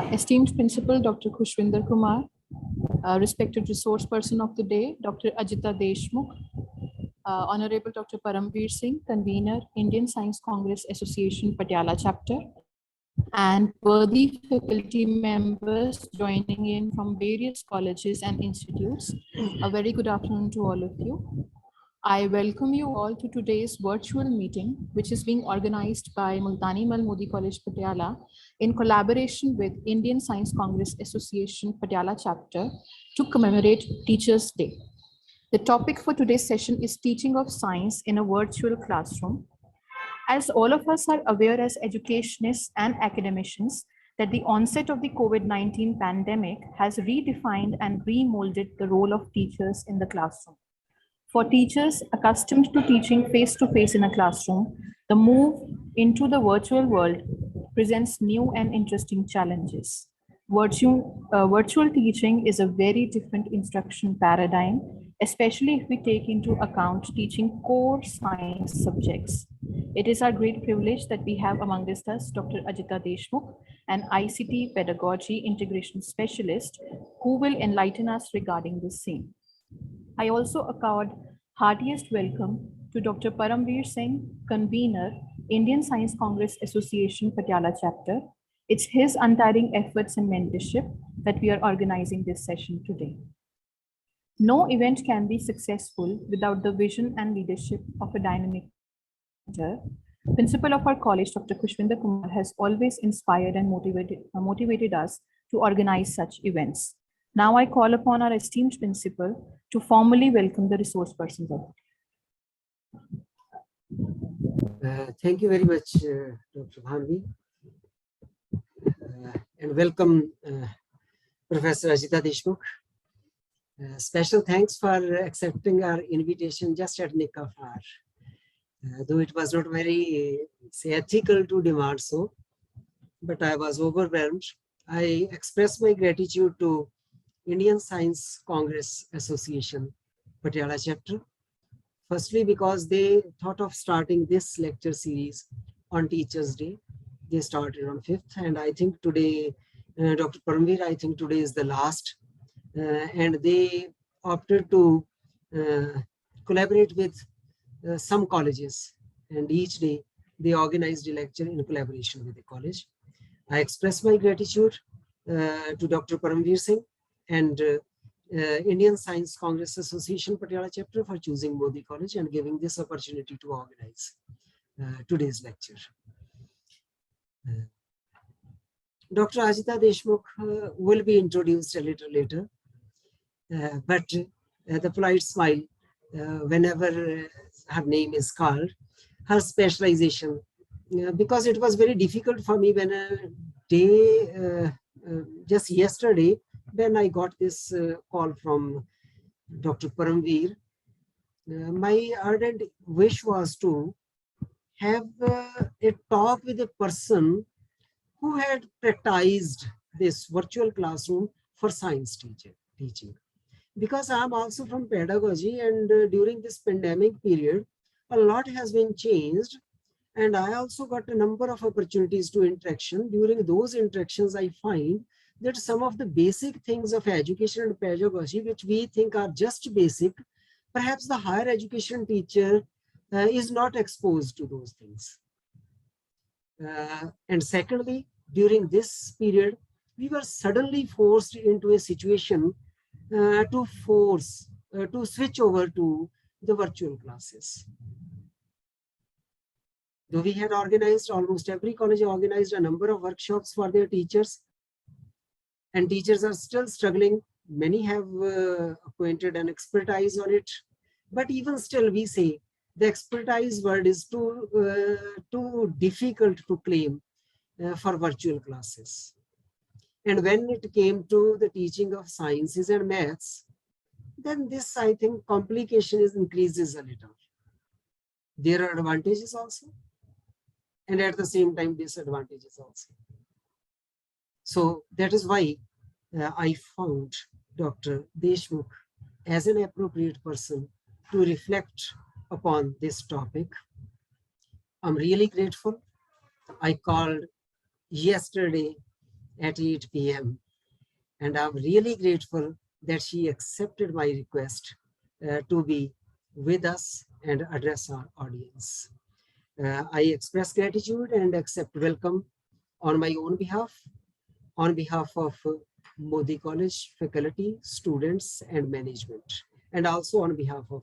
Esteemed Principal Dr. Khushvinder Kumar, respected resource person of the day, Dr. Ajita Deshmukh, Honorable Dr. Paramvir Singh, Convener, Indian Science Congress Association, Patiala Chapter, and worthy faculty members joining in from various colleges and institutes. A very good afternoon to all of you. I welcome you all to today's virtual meeting, which is being organized by Multani Mal Modi College, Patiala, in collaboration with Indian Science Congress Association, Patiala Chapter, to commemorate Teachers' Day. The topic for today's session is Teaching of Science in a Virtual Classroom. As all of us are aware as educationists and academicians, that the onset of the COVID-19 pandemic has redefined and remolded the role of teachers in the classroom. For teachers accustomed to teaching face-to-face in a classroom, the move into the virtual world presents new and interesting challenges. Virtual teaching is a very different instruction paradigm, especially if we take into account teaching core science subjects. It is our great privilege that we have among us Dr. Ajita Deshmukh, an ICT pedagogy integration specialist, who will enlighten us regarding this same. I also accord heartiest welcome to Dr. Paramvir Singh, Convener, Indian Science Congress Association, Patiala Chapter. It's his untiring efforts and mentorship that we are organizing this session today. No event can be successful without the vision and leadership of a dynamic leader. Principal of our college, Dr. Khushvinder Kumar, has always inspired and motivated us to organize such events. Now I call upon our esteemed principal to formally welcome the resource persons of it. Thank you very much, Dr. Bhanvi, and welcome Professor Ajita Deshmukh. Special thanks for accepting our invitation just at nick of hour. Though it was not very ethical to demand so, but I was overwhelmed. I express my gratitude to Indian Science Congress Association, Patiala Chapter. Firstly, because they thought of starting this lecture series on Teachers' Day. They started on 5th, and I think today, Dr. Paramvir, I think today is the last. And they opted to collaborate with some colleges, and each day they organized a lecture in collaboration with the college. I express my gratitude to Dr. Paramvir Singh and Indian Science Congress Association Patiala Chapter for choosing Modi College and giving this opportunity to organize today's lecture. Dr. Ajita Deshmukh will be introduced a little later, but the polite smile whenever her name is called, her specialization, because it was very difficult for me when a day, just yesterday, when I got this call from Dr. Paramvir, my ardent wish was to have a talk with a person who had practiced this virtual classroom for science teaching. Because I'm also from pedagogy, and during this pandemic period, a lot has been changed. And I also got a number of opportunities to interaction. During those interactions, I find that some of the basic things of education and pedagogy, which we think are just basic, perhaps the higher education teacher is not exposed to those things. And secondly, during this period, we were suddenly forced into a situation to switch over to the virtual classes. Though we had organized, almost every college organized a number of workshops for their teachers, and teachers are still struggling. Many have acquainted and expertise on it, but even still we say the expertise word is too difficult to claim for virtual classes. And when it came to the teaching of sciences and maths, then this, I think, complication increases a little. There are advantages also, and at the same time disadvantages also. So that is why I found Dr. Deshmukh as an appropriate person to reflect upon this topic. I'm really grateful. I called yesterday at 8 p.m. And I'm really grateful that she accepted my request to be with us and address our audience. I express gratitude and accept welcome on my own behalf, on behalf of Modi College faculty, students, and management, and also on behalf of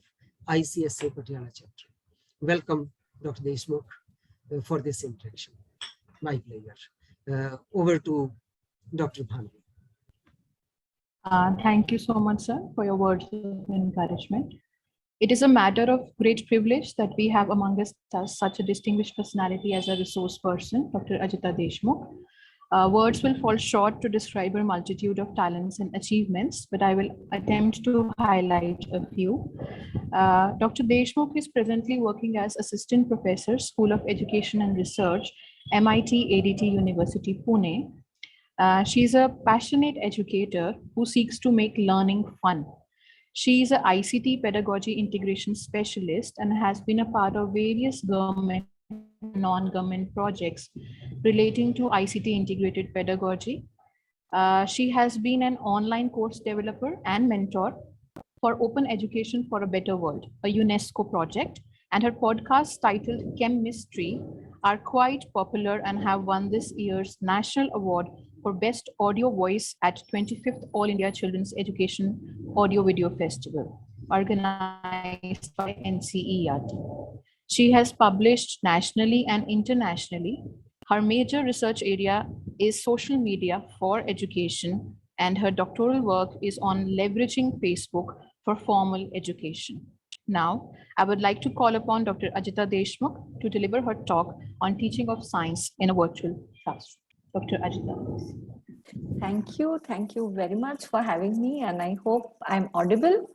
ICSA Patiala Chapter. Welcome, Dr. Deshmukh, for this interaction. My pleasure. Over to Dr. Bhanvi. Thank you so much, sir, for your words of encouragement. It is a matter of great privilege that we have among us such a distinguished personality as a resource person, Dr. Ajita Deshmukh. Words will fall short to describe her multitude of talents and achievements, but I will attempt to highlight a few. Dr. Deshmukh is presently working as Assistant Professor, School of Education and Research, MIT-ADT University, Pune. She's a passionate educator who seeks to make learning fun. She is an ICT pedagogy integration specialist and has been a part of various government and non-government projects relating to ICT integrated pedagogy. She has been an online course developer and mentor for Open Education for a Better World, a UNESCO project, and her podcasts titled Chemistry are quite popular and have won this year's National Award for Best Audio Voice at 25th All India Children's Education Audio Video Festival, organized by NCERT. She has published nationally and internationally. Her major research area is social media for education, and her doctoral work is on leveraging Facebook for formal education. Now, I would like to call upon Dr. Ajita Deshmukh to deliver her talk on teaching of science in a virtual classroom. Dr. Ajita, please. Thank you very much for having me, and I hope I'm audible.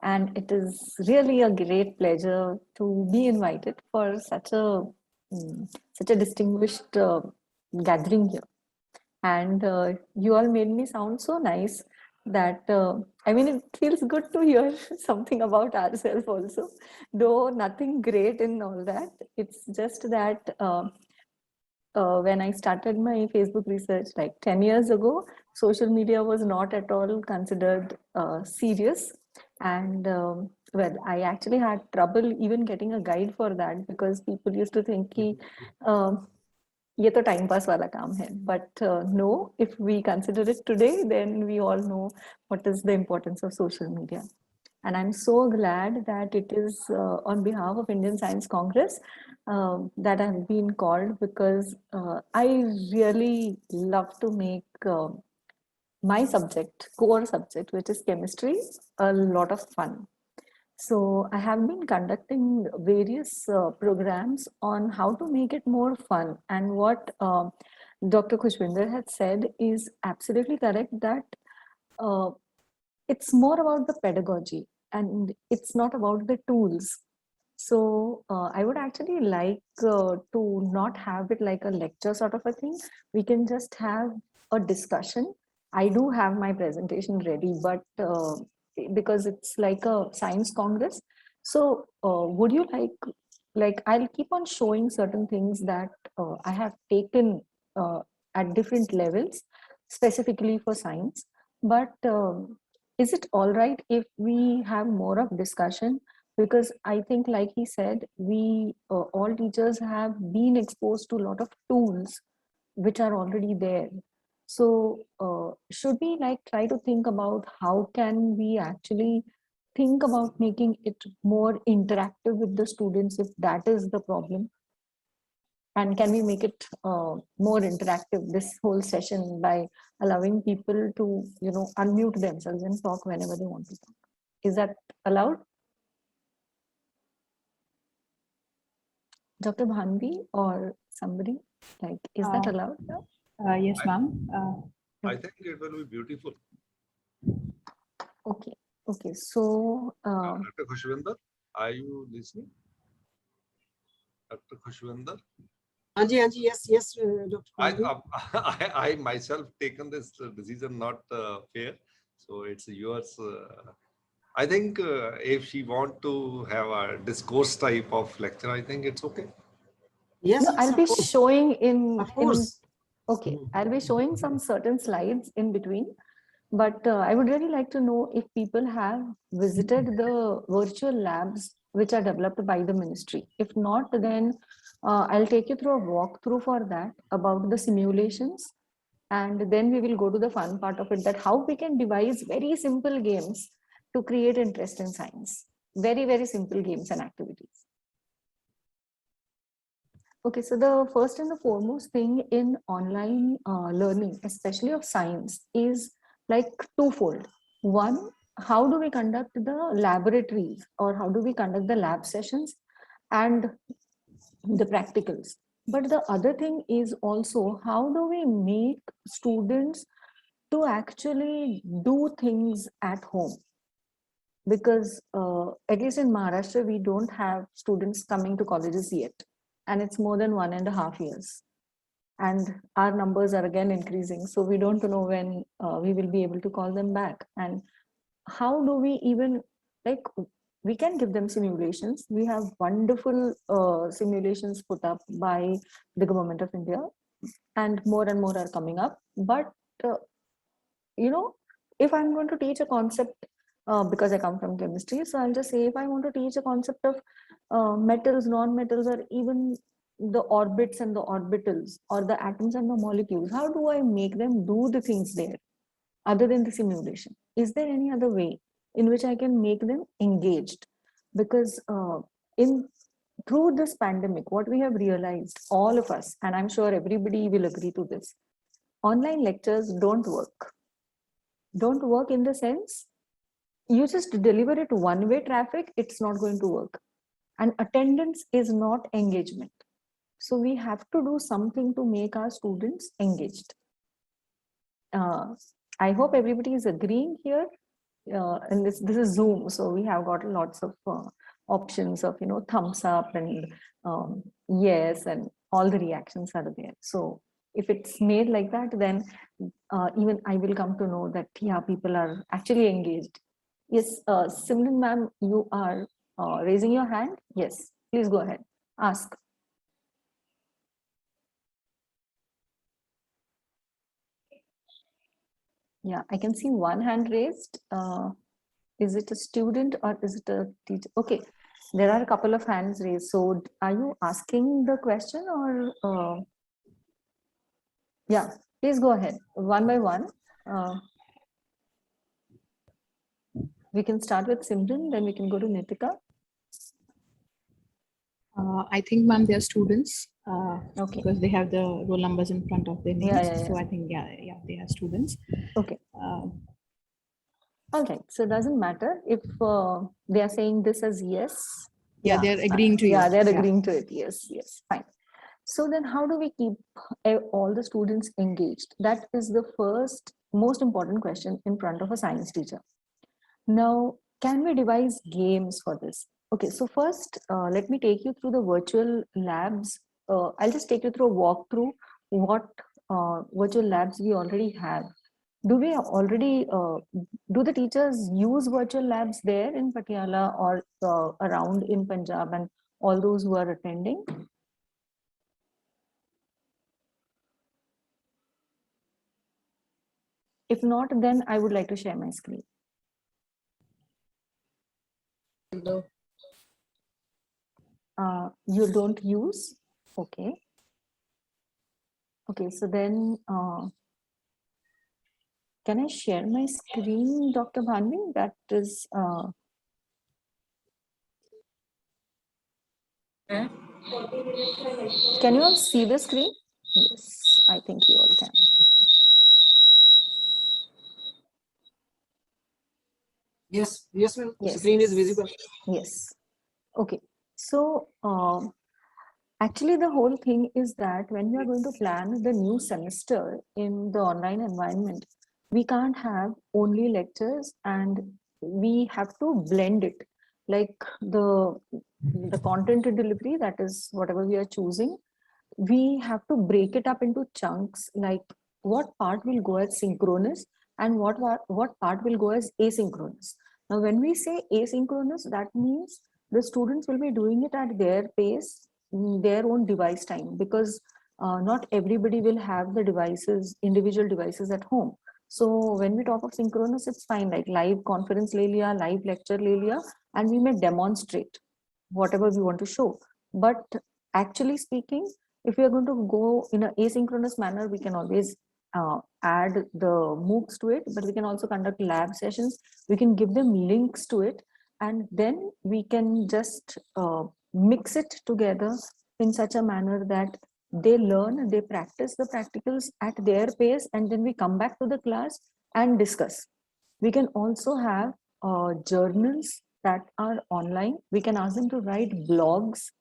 And it is really a great pleasure to be invited for such a distinguished gathering here. And you all made me sound so nice that I mean, it feels good to hear something about ourselves also, though nothing great in all that. It's just that when I started my Facebook research like 10 years ago, social media was not at all considered serious. And well, I actually had trouble even getting a guide for that because people used to think कि ये तो time pass वाला काम है. But no, if we consider it today, then we all know what is the importance of social media. And I'm so glad that it is on behalf of Indian Science Congress that I've been called, because I really love to make my subject, core subject, which is chemistry, a lot of fun. So I have been conducting various programs on how to make it more fun. And what Dr. Khushvinder had said is absolutely correct, that it's more about the pedagogy and it's not about the tools. So I would actually like to not have it like a lecture sort of a thing. We can just have a discussion. I do have my presentation ready, but because it's like a science congress. So would you like I'll keep on showing certain things that I have taken at different levels, specifically for science. But is it all right if we have more of discussion? Because I think, like he said, we all teachers have been exposed to a lot of tools which are already there. So should we like try to think about how can we actually think about making it more interactive with the students, if that is the problem? And can we make it more interactive, this whole session, by allowing people to, you know, unmute themselves and talk whenever they want to talk? Is that allowed? Dr. Bhanvi or somebody, like, is that allowed? Yes, ma'am. I think it will be beautiful. Okay. Okay. So, Dr. Khushvinder, are you listening? Dr. Khushvinder? Anji, yes, Dr. I myself taken this decision not fair. So it's yours. I think if she want to have a discourse type of lecture, I think it's okay. Yes, no, I'll be showing in, of course. Okay, I'll be showing some certain slides in between, but I would really like to know if people have visited the virtual labs which are developed by the ministry. If not, then I'll take you through a walkthrough for that about the simulations, and then we will go to the fun part of it, that how we can devise very simple games to create interest in science. Very, very simple games and activities. Okay, so the first and the foremost thing in online learning, especially of science, is like twofold. One, how do we conduct the laboratories, or how do we conduct the lab sessions and the practicals? But the other thing is also, how do we make students to actually do things at home? Because at least in Maharashtra, we don't have students coming to colleges yet. And it's more than 1.5 years. And our numbers are again increasing. So we don't know when we will be able to call them back. And how do we even, like, we can give them simulations. We have wonderful simulations put up by the government of India, and more are coming up. But, you know, if I'm going to teach a concept, because I come from chemistry, so I'll just say, if I want to teach a concept of metals, non-metals, or even the orbits and the orbitals, or the atoms and the molecules, how do I make them do the things there other than the simulation? Is there any other way in which I can make them engaged? Because through this pandemic, what we have realized, all of us, and I'm sure everybody will agree to this, online lectures don't work. Don't work in the sense, you just deliver it one-way traffic, it's not going to work. And attendance is not engagement. So we have to do something to make our students engaged. I hope everybody is agreeing here. And this is Zoom, so we have got lots of options of, you know, thumbs up and yes, and all the reactions are there. So if it's made like that, then even I will come to know that, yeah, people are actually engaged. Yes, Simran ma'am, you are raising your hand. Yes, please go ahead. Ask. Yeah, I can see one hand raised. Is it a student or is it a teacher? Okay, there are a couple of hands raised. So are you asking the question or? Yeah, please go ahead, one by one. We can start with Simran, then we can go to Nitika. I think, ma'am, they're students. Okay. Because they have the roll numbers in front of their names. Yeah. So I think, yeah, they are students. Okay. All right. So it doesn't matter if they are saying this as yes. Yeah, they're agreeing to you. Yeah, they're agreeing to it. Yes, fine. So then how do we keep all the students engaged? That is the first most important question in front of a science teacher. Now, can we devise games for this? Okay, so first, let me take you through the virtual labs. I'll just take you through a walkthrough what virtual labs we already have. Do we already, do the teachers use virtual labs there in Patiala or around in Punjab and all those who are attending? If not, then I would like to share my screen. You don't use? Okay. Okay, so then can I share my screen, Dr. Bhanvi? That is, can you all see the screen? Yes, I think you all can. Yes, ma'am. Yes. Screen is visible. Yes. Okay. So actually, the whole thing is that when we are going to plan the new semester in the online environment, we can't have only lectures, and we have to blend it. Like the content delivery, that is whatever we are choosing, we have to break it up into chunks, like what part will go as synchronous and what part will go as asynchronous. Now, when we say asynchronous, that means the students will be doing it at their pace, their own device time, because not everybody will have the devices, individual devices at home. So when we talk of synchronous, it's fine, like live conference le liya, live lecture le liya, and we may demonstrate whatever we want to show. But actually speaking, if we are going to go in an asynchronous manner, we can always add the MOOCs to it, but we can also conduct lab sessions. We can give them links to it, and then we can just mix it together in such a manner that they learn, they practice the practicals at their pace, and then we come back to the class and discuss. We can also have journals that are online. We can ask them to write blogs.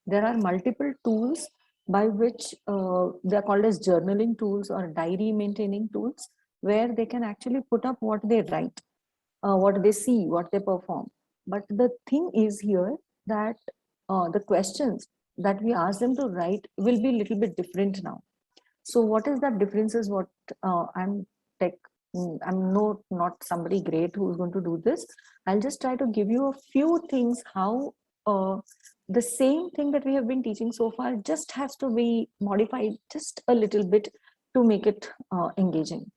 There are multiple tools by which they are called as journaling tools or diary maintaining tools, where they can actually put up what they write, what they see, what they perform. But the thing is here that the questions that we ask them to write will be a little bit different now. So what is that difference is what I'm not somebody great who's going to do this. I'll just try to give you a few things how the same thing that we have been teaching so far just has to be modified just a little bit to make it engaging.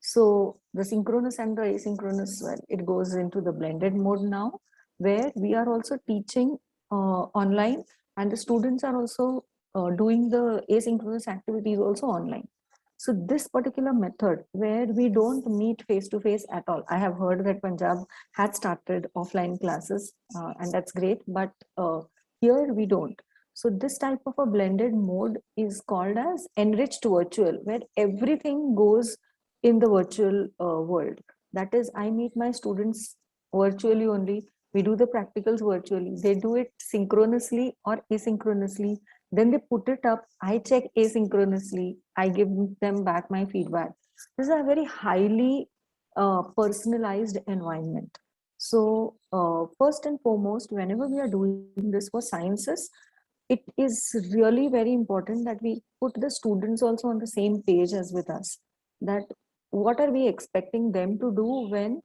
So the synchronous and the asynchronous, well, it goes into the blended mode now, where we are also teaching online, and the students are also doing the asynchronous activities also online. So this particular method where we don't meet face to face at all. I have heard that Punjab had started offline classes and that's great, but here we don't. So this type of a blended mode is called as enriched virtual, where everything goes in the virtual world. That is, I meet my students virtually only. We do the practicals virtually. They do it synchronously or asynchronously. Then they put it up. I check asynchronously. I give them back my feedback. This is a very highly personalized environment. So first and foremost, whenever we are doing this for sciences, it is really very important that we put the students also on the same page as with us. That what are we expecting them to do when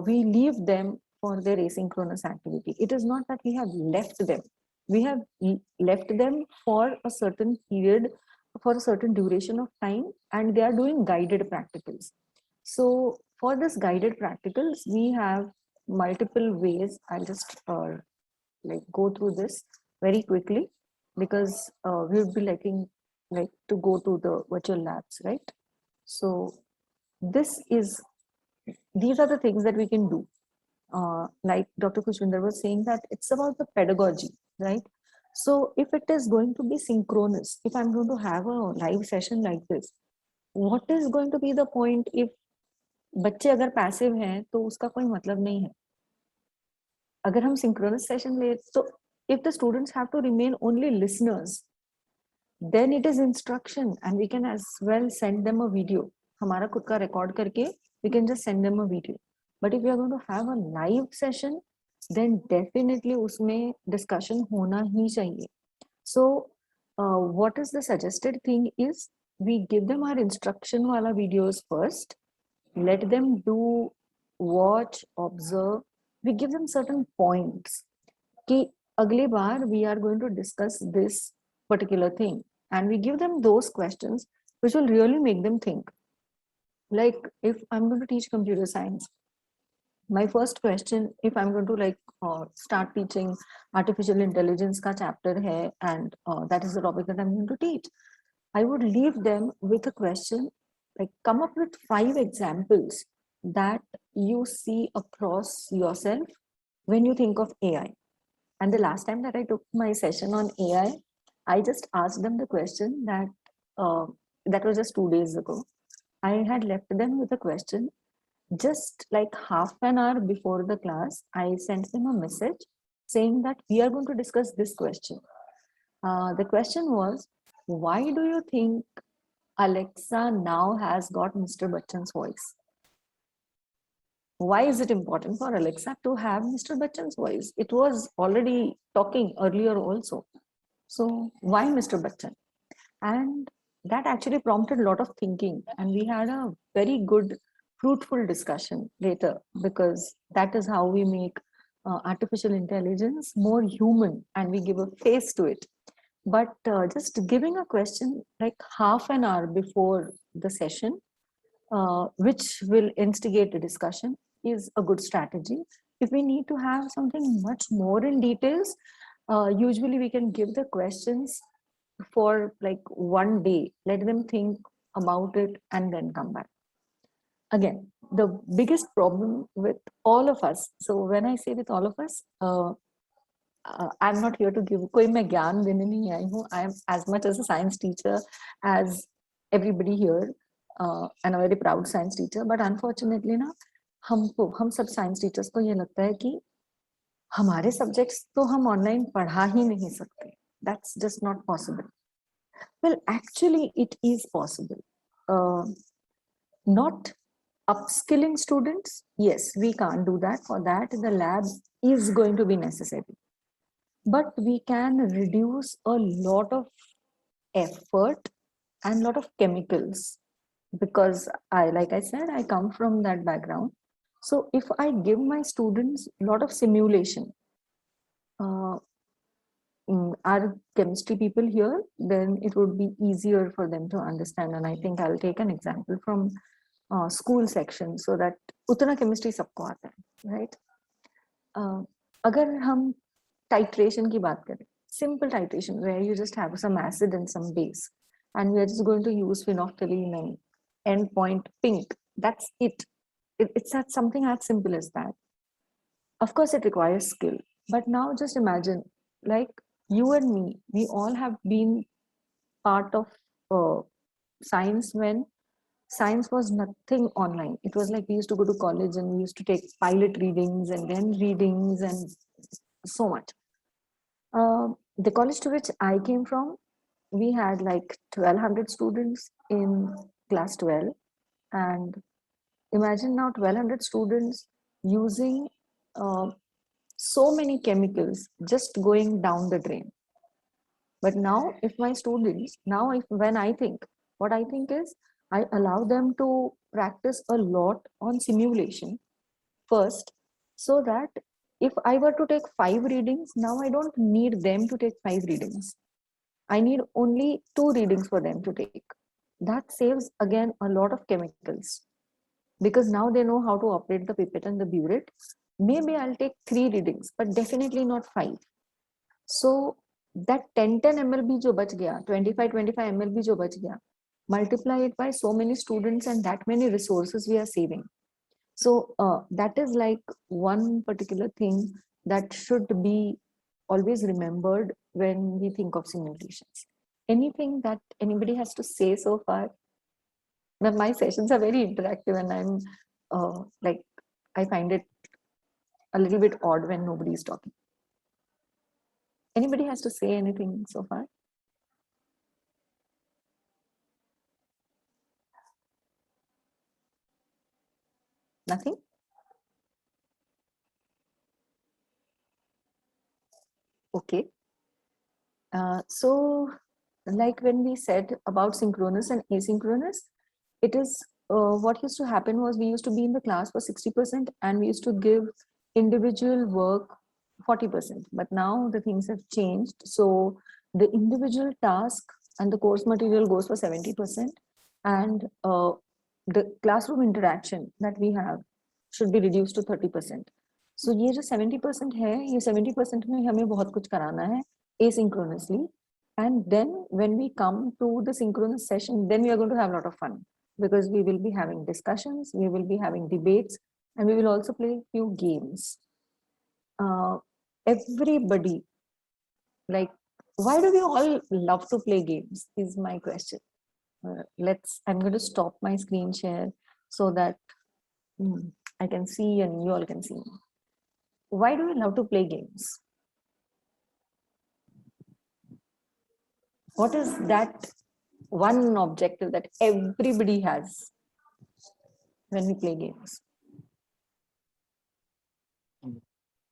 we leave them for their asynchronous activity? It is not that we have left them. We have left them for a certain period, for a certain duration of time, and they are doing guided practicals. So for this guided practicals, we have multiple ways. I'll just like go through this very quickly because we would be liking like to go to the virtual labs, right? So these are the things that we can do. Like Dr. Khushvinder was saying, that it's about the pedagogy, right? So if it is going to be synchronous, if I'm going to have a live session like this, what is going to be the point if बच्चे अगर passive हैं तो उसका कोई मतलब नहीं है. अगर हम synchronous session ले तो if the students have to remain only listeners, then it is instruction and we can as well send them a video. हमारा खुद का record करके we can just send them a video. But if we are going to have a live session, then definitely उसमें discussion होना ही चाहिए. So what is the suggested thing is we give them our instruction wala videos first. Let them do, watch, observe. We give them certain points. कि अगले बार we are going to discuss this particular thing, and we give them those questions which will really make them think. Like if I'm going to teach computer science, my first question, if I'm going to like start teaching artificial intelligence ka chapter hai, and that is the topic that I'm going to teach, I would leave them with a question like come up with 5 examples that you see across yourself when you think of AI. And the last time that I took my session on AI, I just asked them the question that that was just 2 days ago. I had left them with a question. Just like half an hour before the class, I sent them a message saying that we are going to discuss this question. The question was, why do you think Alexa now has got Mr. Bachchan's voice? Why is it important for Alexa to have Mr. Bachchan's voice? It was already talking earlier also. So why Mr. Bachchan? And that actually prompted a lot of thinking, and we had a very good fruitful discussion later, because that is how we make artificial intelligence more human and we give a face to it. but just giving a question like half an hour before the session, which will instigate a discussion, is a good strategy. If we need to have something much more in details, usually we can give the questions for like one day, let them think about it and then come back. Again, the biggest problem with all of us, so when I say with all of us, I'm not here to give कोई मैं ज्ञान देने नहीं आई हूँ. I am as much as a science teacher as everybody here, and a very proud science teacher. But unfortunately ना, हम सब science teachers को ये लगता है कि हमारे subjects तो हम online पढ़ा ही नहीं सकते. That's just not possible. Well, actually, it is possible. Not upskilling students. Yes, we can't do that. For that, the lab is going to be necessary. But we can reduce a lot of effort and a lot of chemicals, because like I said, I come from that background. So if I give my students a lot of simulation, are chemistry people here, then it would be easier for them to understand. And I think I'll take an example from school section so that उतना chemistry सबको आता है, right? अगर हम titration की बात करें, simple titration where you just have some acid and some base, and we are just going to use phenolphthalein and endpoint pink. That's it. It's something as simple as that. Of course, it requires skill. But now just imagine, like you and me, we all have been part of science when science was nothing online. It was like we used to go to college and we used to take pilot readings and then readings and so much. The college to which I came from, we had like 1200 students in class 12. And imagine now 1200 students using so many chemicals just going down the drain. But now if my students, when I think, what I think is I allow them to practice a lot on simulation first, so that if I were to take 5 readings, now I don't need them to take 5 readings. I need only 2 readings for them to take. That saves again a lot of chemicals, because now they know how to operate the pipette and the burette. Maybe I'll take 3 readings, but definitely not 5. So that 10 ml bhi jo bach gaya, 25 ml bhi jo bach gaya, multiply it by so many students and that many resources we are saving. So that is like one particular thing that should be always remembered when we think of simulations. Anything that anybody has to say so far? Well, my sessions are very interactive, and I'm like, I find it a little bit odd when nobody is talking. Anybody has to say anything so far? Nothing? Okay. So like when we said about synchronous and asynchronous, it is what used to happen was we used to be in the class for 60% and we used to give individual work 40%. But now the things have changed. So the individual task and the course material goes for 70%, and the classroom interaction that we have should be reduced to 30%. So ये जो 70% है, ये 70% में हमें बहुत कुछ कराना है asynchronously. And then when we come to the synchronous session, then we are going to have a lot of fun, because we will be having discussions, we will be having debates, and we will also play a few games. Everybody, like, why do we all love to play games is my question. I'm going to stop my screen share so that I can see and you all can see. Why do we love to play games? What is that one objective that everybody has when we play games?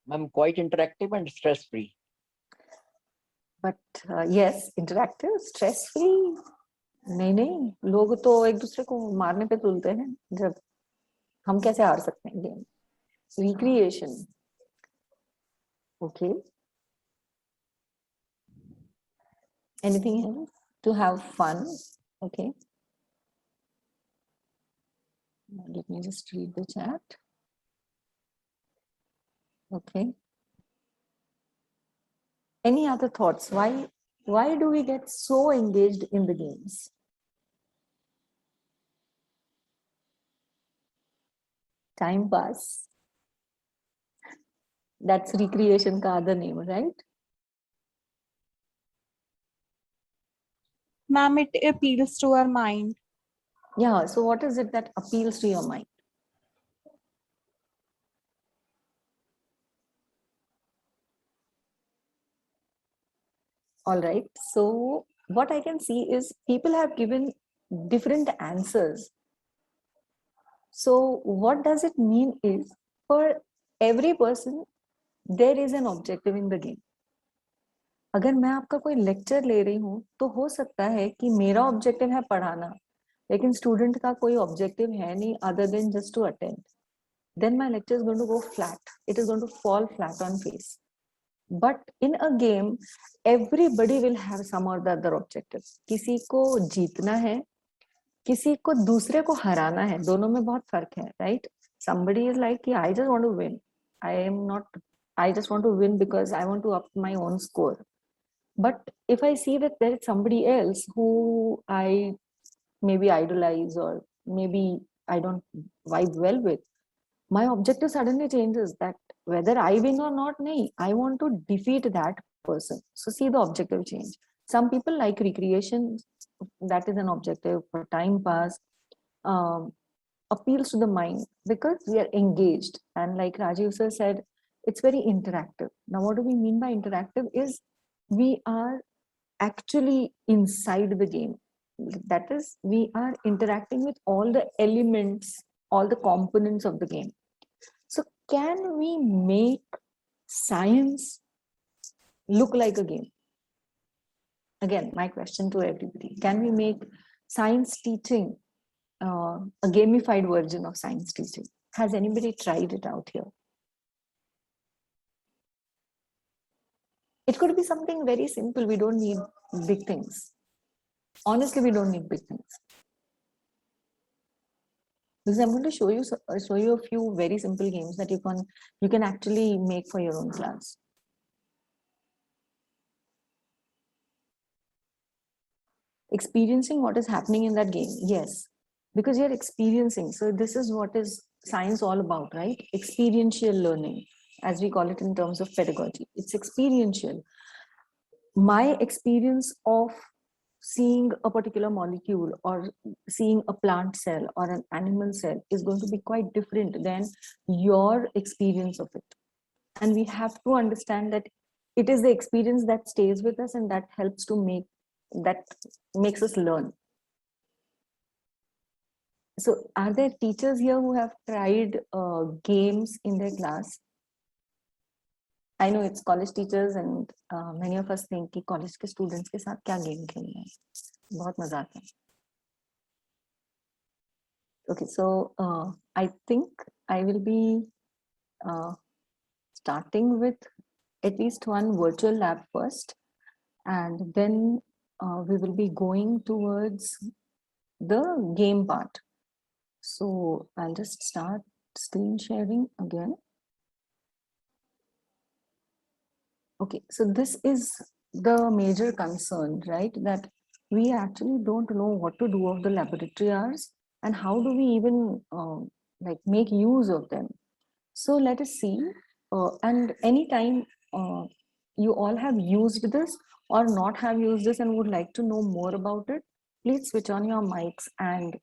I'm quite interactive and stress-free. But yes, interactive, stress-free. नहीं, लोग तो एक दूसरे को मारने पे तुलते हैं जब हम कैसे हार सकते हैं game. Recreation. Okay. Anything else to have fun? Okay. Let me just read the chat. Okay. Any other thoughts? Why do we get so engaged in the games? Time pass. That's recreation ka other name, right? Ma'am, it appeals to our mind. Yeah. So what is it that appeals to your mind? All right. So what I can see is people have given different answers. So what does it mean is for every person, there is an objective in the game. अगर मैं आपका कोई lecture ले रही हूँ तो हो सकता है कि मेरा ऑब्जेक्टिव है पढ़ाना, लेकिन स्टूडेंट का कोई ऑब्जेक्टिव है नहीं other than just to attend. Then my lecture is going to go flat. It is going to fall flat on face. But in a game, everybody will have some or the other objective. किसी को जीतना है, किसी को दूसरे को हराना है. दोनों में बहुत फर्क है, right? Somebody is like, I just want to win. I just want to win because I want to up my own score. But if I see that there is somebody else who I maybe idolize or maybe I don't vibe well with, my objective suddenly changes that whether I win or not, I want to defeat that person. So see the objective change. Some people like recreation, that is an objective for time pass, appeals to the mind because we are engaged. And like Rajiv sir said, it's very interactive. Now, what do we mean by interactive is we are actually inside the game. That is, we are interacting with all the elements, all the components of the game. So can we make science look like a game? Again, my question to everybody, can we make science teaching a gamified version of science teaching? Has anybody tried it out here? It could be something very simple. We don't need big things. Honestly, we don't need big things. Because I'm going to show you a few very simple games that you can actually make for your own class. Experiencing what is happening in that game, yes, because you're experiencing. So this is what is science all about, right? Experiential learning, as we call it in terms of pedagogy. It's experiential. My experience of seeing a particular molecule or seeing a plant cell or an animal cell is going to be quite different than your experience of it. And we have to understand that it is the experience that stays with us and that helps to makes us learn. So are there teachers here who have tried games in their class? I know it's college teachers and many of us think कि college के students के साथ क्या game खेलना है, बहुत मजा आता है. Okay, so I think I will be starting with at least one virtual lab first, and then we will be going towards the game part. So I'll just start screen sharing again. Okay, so this is the major concern, right? That we actually don't know what to do of the laboratory hours and how do we even like make use of them. So let us see, and anytime you all have used this or not have used this and would like to know more about it, please switch on your mics and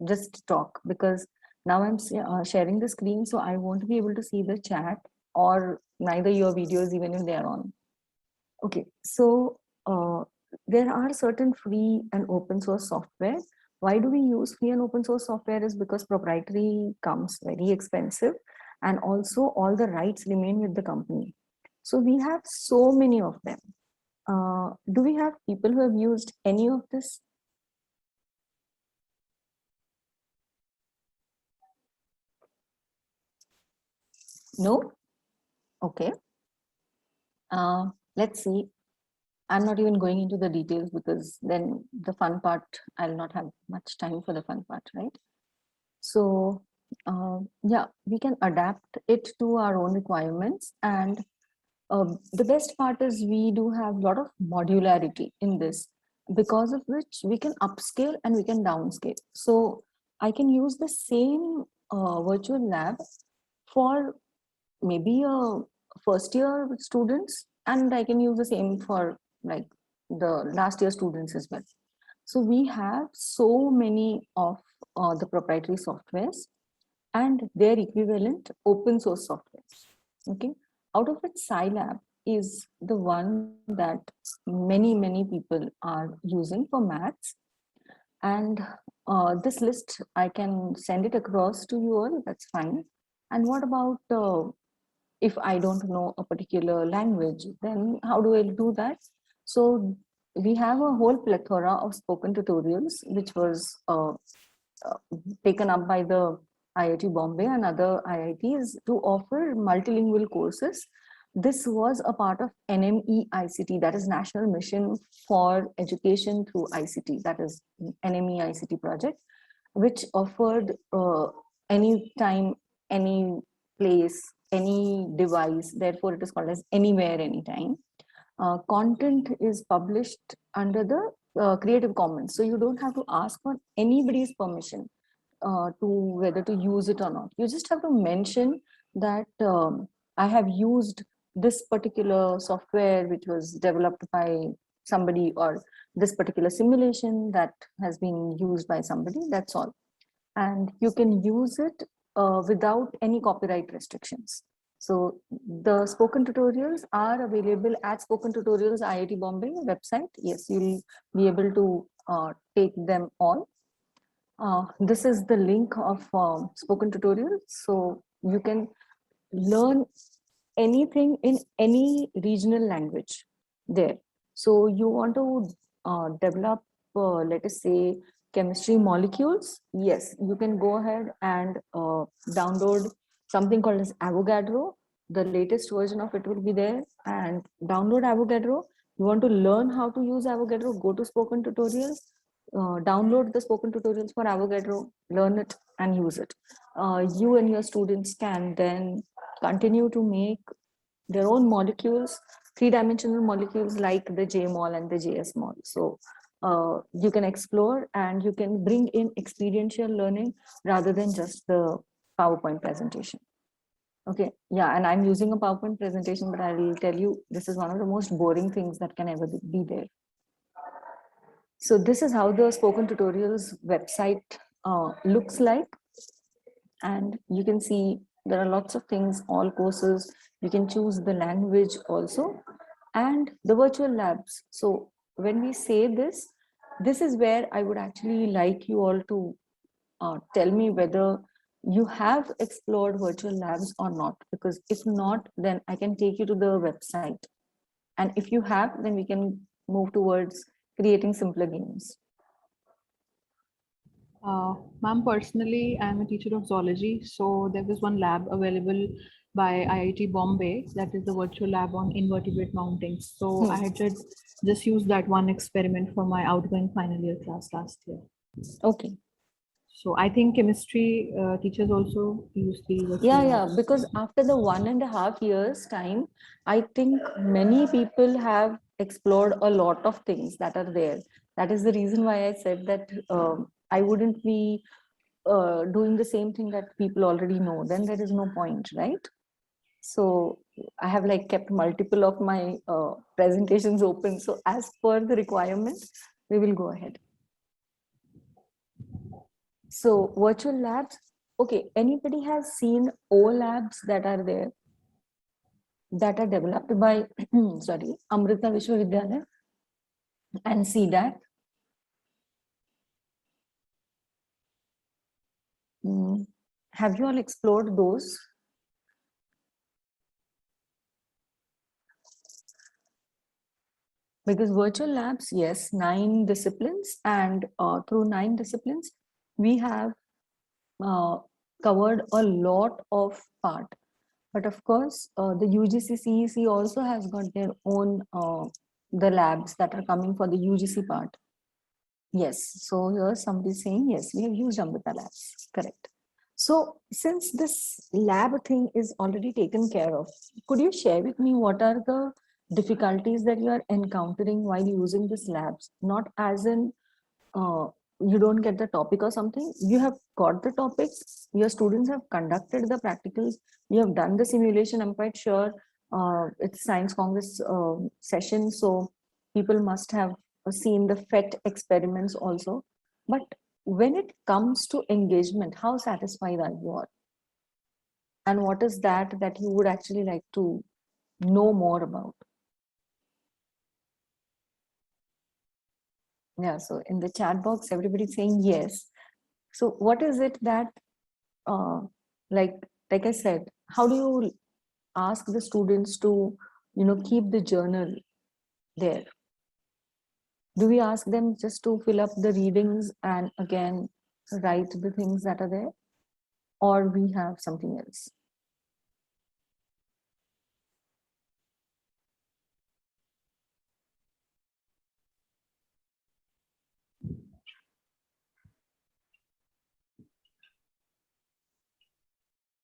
just talk, because now I'm sharing the screen, so I won't be able to see the chat or neither your videos even if they are on. Okay, so there are certain free and open source software. Why do we use free and open source software is because proprietary comes very expensive and also all the rights remain with the company. So we have so many of them. Do we have people who have used any of this? No? Okay. Let's see. I'm not even going into the details because then the fun part, I'll not have much time for the fun part, right? So yeah, we can adapt it to our own requirements. And the best part is we do have a lot of modularity in this, because of which we can upscale and we can downscale. So I can use the same virtual lab for maybe a first year students, and I can use the same for like the last year students as well. So we have so many of the proprietary softwares and their equivalent open source softwares. Okay, out of which Scilab is the one that many people are using for maths. And this list, I can send it across to you all, that's fine. And what about if I don't know a particular language, then how do I do that? So we have a whole plethora of spoken tutorials, which was taken up by the IIT Bombay and other IITs to offer multilingual courses. This was a part of NME-ICT, that is National Mission for Education through ICT, that is NME-ICT project, which offered anytime, any place, any device, therefore it is called as anywhere, anytime. Content is published under the Creative Commons. So you don't have to ask for anybody's permission to whether to use it or not. You just have to mention that I have used this particular software which was developed by somebody, or this particular simulation that has been used by somebody, that's all. And you can use it without any copyright restrictions. So the spoken tutorials are available at Spoken Tutorials IIT Bombay website. Yes, you'll be able to take them all. This is the link of spoken tutorials. So you can learn anything in any regional language there. So you want to develop, let us say, chemistry molecules. Yes, you can go ahead and download something called as Avogadro. The latest version of it will be there, and download Avogadro. You want to learn how to use Avogadro, go to spoken tutorials, download the spoken tutorials for Avogadro, learn it and use it. You and your students can then continue to make their own molecules, three-dimensional molecules like the JMOL and the JSMOL. So you can explore and you can bring in experiential learning rather than just the PowerPoint presentation. Okay, yeah, and I'm using a PowerPoint presentation, but I will tell you, this is one of the most boring things that can ever be there. So this is how the spoken tutorials website looks like. And you can see there are lots of things, all courses. You can choose the language also, and the virtual labs. So when we say this, this is where I would actually like you all to tell me whether you have explored virtual labs or not, because if not, then I can take you to the website. And if you have, then we can move towards creating simpler games. Ma'am, personally, I'm a teacher of zoology. So there was one lab available by IIT Bombay, that is the virtual lab on invertebrate mountings. So I had just used that one experiment for my outgoing final year class last year. Okay. So I think chemistry teachers also use the virtual Yeah, labs. because after the 1.5 years time, I think many people have explored a lot of things that are there. That is the reason why I said that I wouldn't be doing the same thing that people already know. Then there is no point, right? So I have like kept multiple of my presentations open. So as per the requirement, we will go ahead. So virtual labs. Okay, anybody has seen O labs that are there, that are developed by sorry, Amrita Vishwavidyalaya and CDAT? Have you all explored those? Because virtual labs, yes, 9 disciplines, and through 9 disciplines, we have covered a lot of part. But of course, the UGC CEC also has got their own the labs that are coming for the UGC part? Yes. So here somebody saying, yes, we have used Amrita labs. Correct. So since this lab thing is already taken care of, could you share with me what are the difficulties that you are encountering while using these labs? Not as in you don't get the topic or something. You have got the topics, your students have conducted the practicals, you have done the simulation. I'm quite sure it's Science Congress session, so people must have seen the FET experiments also. But when it comes to engagement, how satisfied are you all? And what is that you would actually like to know more about? Yeah, so in the chat box, everybody's saying yes. So what is it that, like I said, how do you ask the students to, keep the journal there? Do we ask them just to fill up the readings and again write the things that are there? Or we have something else?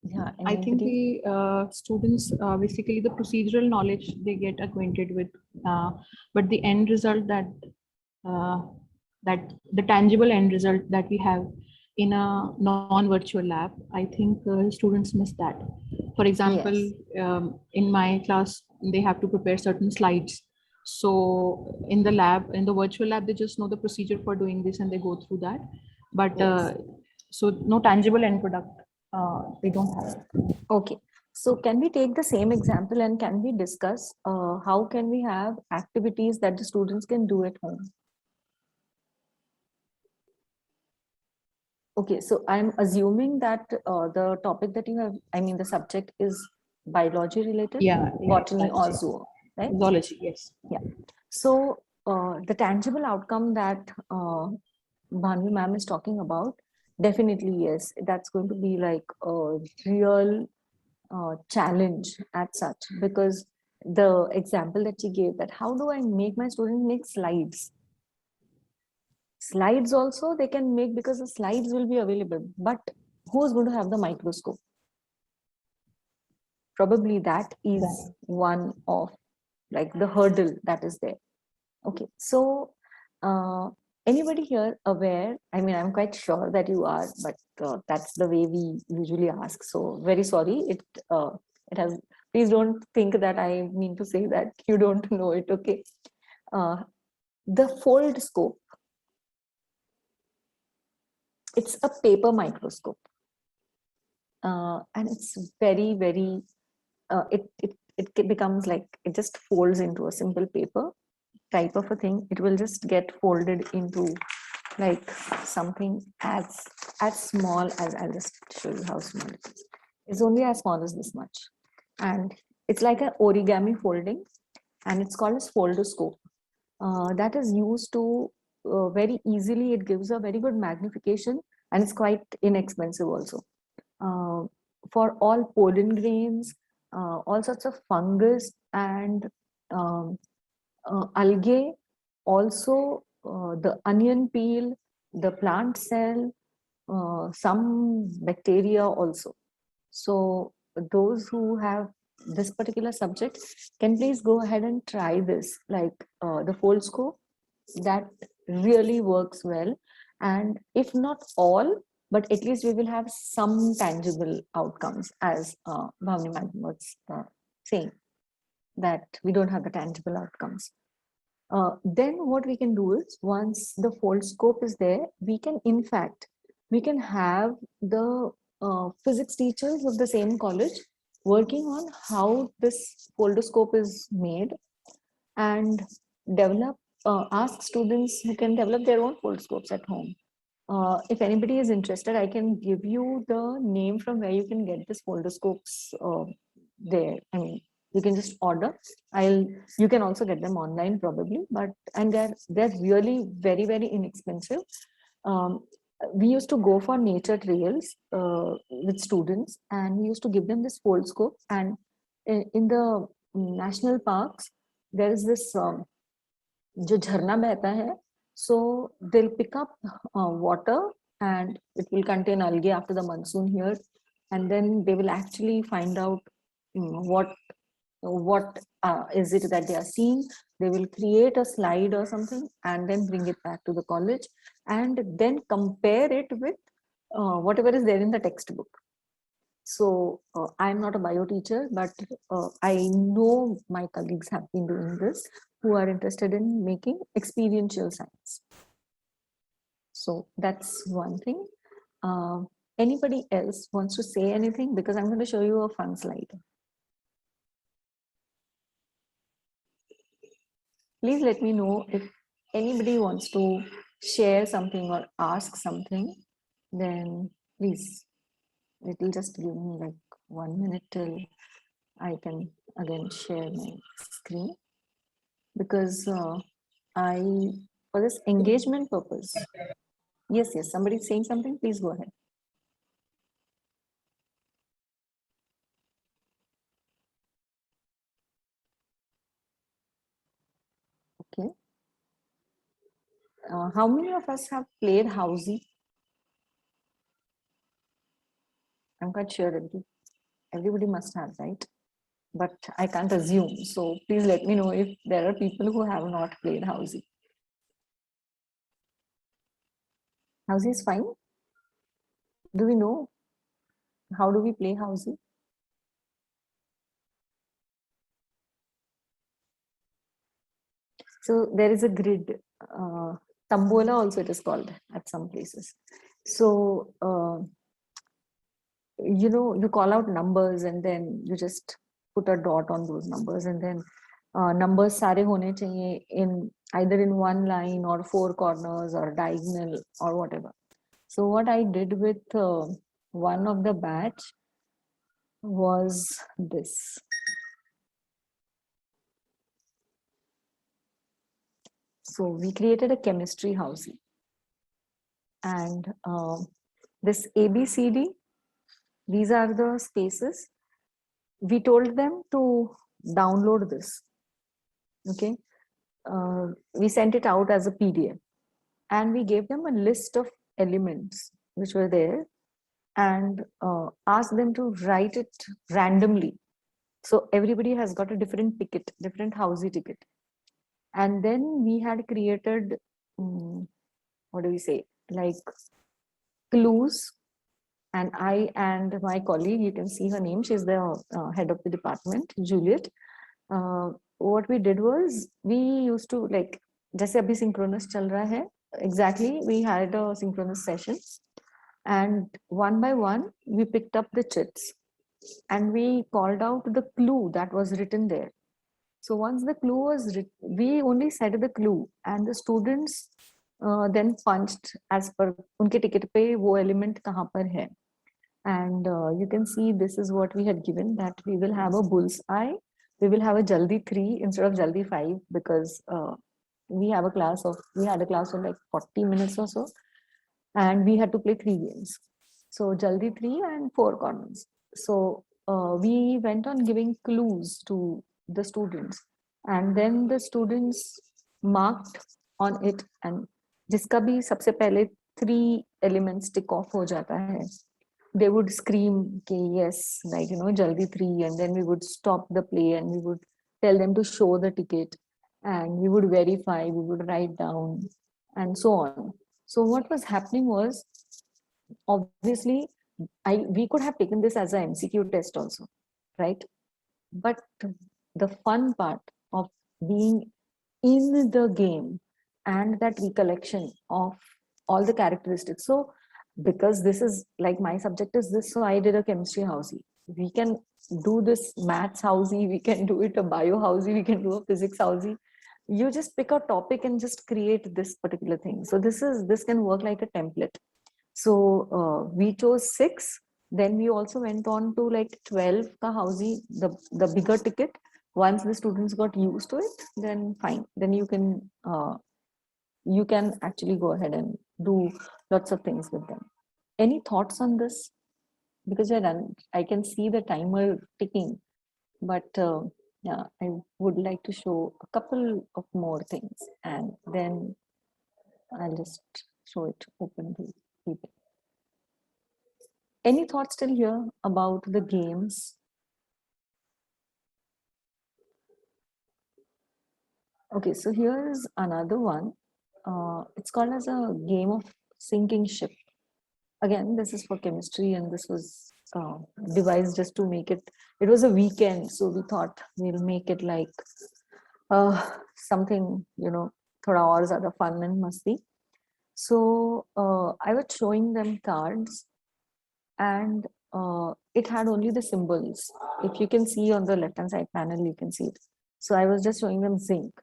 Yeah, I think anybody? the students, basically the procedural knowledge they get acquainted with, but the end result uh, that the tangible end result that we have in a non-virtual lab, I think students miss that. For example, Yes. In my class, they have to prepare certain slides. So in the lab, in the virtual lab, they just know the procedure for doing this and they go through that. But Yes. so no tangible end product, they don't have. Okay. So can we take the same example and can we discuss how can we have activities that the students can do at home? Okay, so I'm assuming that the topic that you have, I mean, the subject is biology related, Yeah, botany or biology. zoo, right? Zoology, yes. Yeah. So the tangible outcome that Bhanvi ma'am is talking about, definitely yes, that's going to be like a real challenge as such, because the example that she gave, that how do I make my students make slides? Slides also they can make because the slides will be available, but who's going to have the microscope? Probably that is one of like the hurdle that is there. Okay, so anybody here aware? I mean, I'm quite sure that you are, but that's the way we usually ask. So very sorry. It has. Please don't think that I mean to say that you don't know it. Okay, the fold scope. It's a paper microscope, and it's very. It becomes like it just folds into a simple paper type of a thing. It will just get folded into like something as small as, I'll just show you how small it is. It's only as small as this much, and it's like an origami folding, and it's called as foldoscope. That is used to very easily. It gives a very good magnification, and it's quite inexpensive also. For all pollen grains, all sorts of fungus and um, algae, also the onion peel, the plant cell, some bacteria also. So those who have this particular subject can please go ahead and try this, like the fold scope. That really works well. And if not all, but at least we will have some tangible outcomes, as Bhavani Madam was saying, that we don't have the tangible outcomes. Then what we can do is, once the fold scope is there, we can, in fact, we can have the physics teachers of the same college working on how this foldoscope is made, and develop, ask students who can develop their own foldscopes at home. If anybody is interested, I can give you the name from where you can get this foldoscopes there. I mean, you can just order. You can also get them online probably, but and they're really very inexpensive. Um, we used to go for nature trails with students, and we used to give them this foldscope. And in the national parks, there is this जो झरना बहता है, so they'll pick up water and it will contain algae after the monsoon here, and then they will actually find out what is it that they are seeing. They will create a slide or something and then bring it back to the college and then compare it with whatever is there in the textbook. So I'm not a bio teacher, but I know my colleagues have been doing this who are interested in making experiential science. So that's one thing. Anybody else wants to say anything? Because I'm going to show you a fun slide. Please let me know if anybody wants to share something or ask something, then please, it will just give me like 1 minute till I can again share my screen, because for this engagement purpose. Yes, somebody's saying something, please go ahead. Okay. How many of us have played housey? I'm quite sure everybody must have, right? But I can't assume. So please let me know if there are people who have not played housey. Housey is fine. Do we know how do we play housey? So there is a grid. Tambola also it is called at some places. So you call out numbers and then you just put a dot on those numbers, and then numbers सारे होने चाहिए in either in one line or four corners or diagonal or whatever. So what I did with one of the batch was this. So we created a chemistry house, and this ABCD, these are the spaces. We told them to download this. Okay, we sent it out as a PDF, and we gave them a list of elements which were there, and asked them to write it randomly. So everybody has got a different ticket, different housey ticket. And then we had created, what do we say, like clues. And I and my colleague, you can see her name, she's the head of the department, Juliet. What we did was, we used to like, जैसे अभी synchronous चल रहा है, exactly, we had a synchronous session. And one by one, we picked up the chits and we called out the clue that was written there. So once the clue was written, we only said the clue, and the students then punched as per unke ticket pe wo element kahan par hai. And you can see this is what we had given, that we will have a bull's eye, we will have a jaldi 3 instead of jaldi 5, because we had a class of like 40 minutes or so, and we had to play 3 games. So jaldi 3 and 4 corners. So we went on giving clues to the students, and then the students marked on it, and जिसका भी सबसे पहले 3 elements tick off हो जाता है, they would scream कि yes, like jaldi 3, and then we would stop the play and we would tell them to show the ticket, and we would verify, we would write down, and so on. So what was happening was, obviously, we could have taken this as an MCQ test also, right? But the fun part of being in the game and that recollection of all the characteristics. So because this is like, my subject is this, so I did a chemistry housey. We can do this maths housey, we can do it a bio housey, we can do a physics housey. You just pick a topic and just create this particular thing. So this can work like a template. So we chose 6. Then we also went on to like 12 ka housey, the bigger ticket. Once the students got used to it, then fine. Then you can actually go ahead and do lots of things with them. Any thoughts on this? Because I can see the timer ticking, but Yeah, I would like to show a couple of more things and then I'll just show it open to people. Any thoughts still here about the games? Okay, so here's another one. It's called as a game of sinking ship. Again, this is for chemistry and this was devised just to make it, it was a weekend. So we thought we'll make it like something, you know, thoda aur zyada fun and masti. So I was showing them cards and it had only the symbols. If you can see on the left hand side panel, you can see it. So I was just showing them zinc.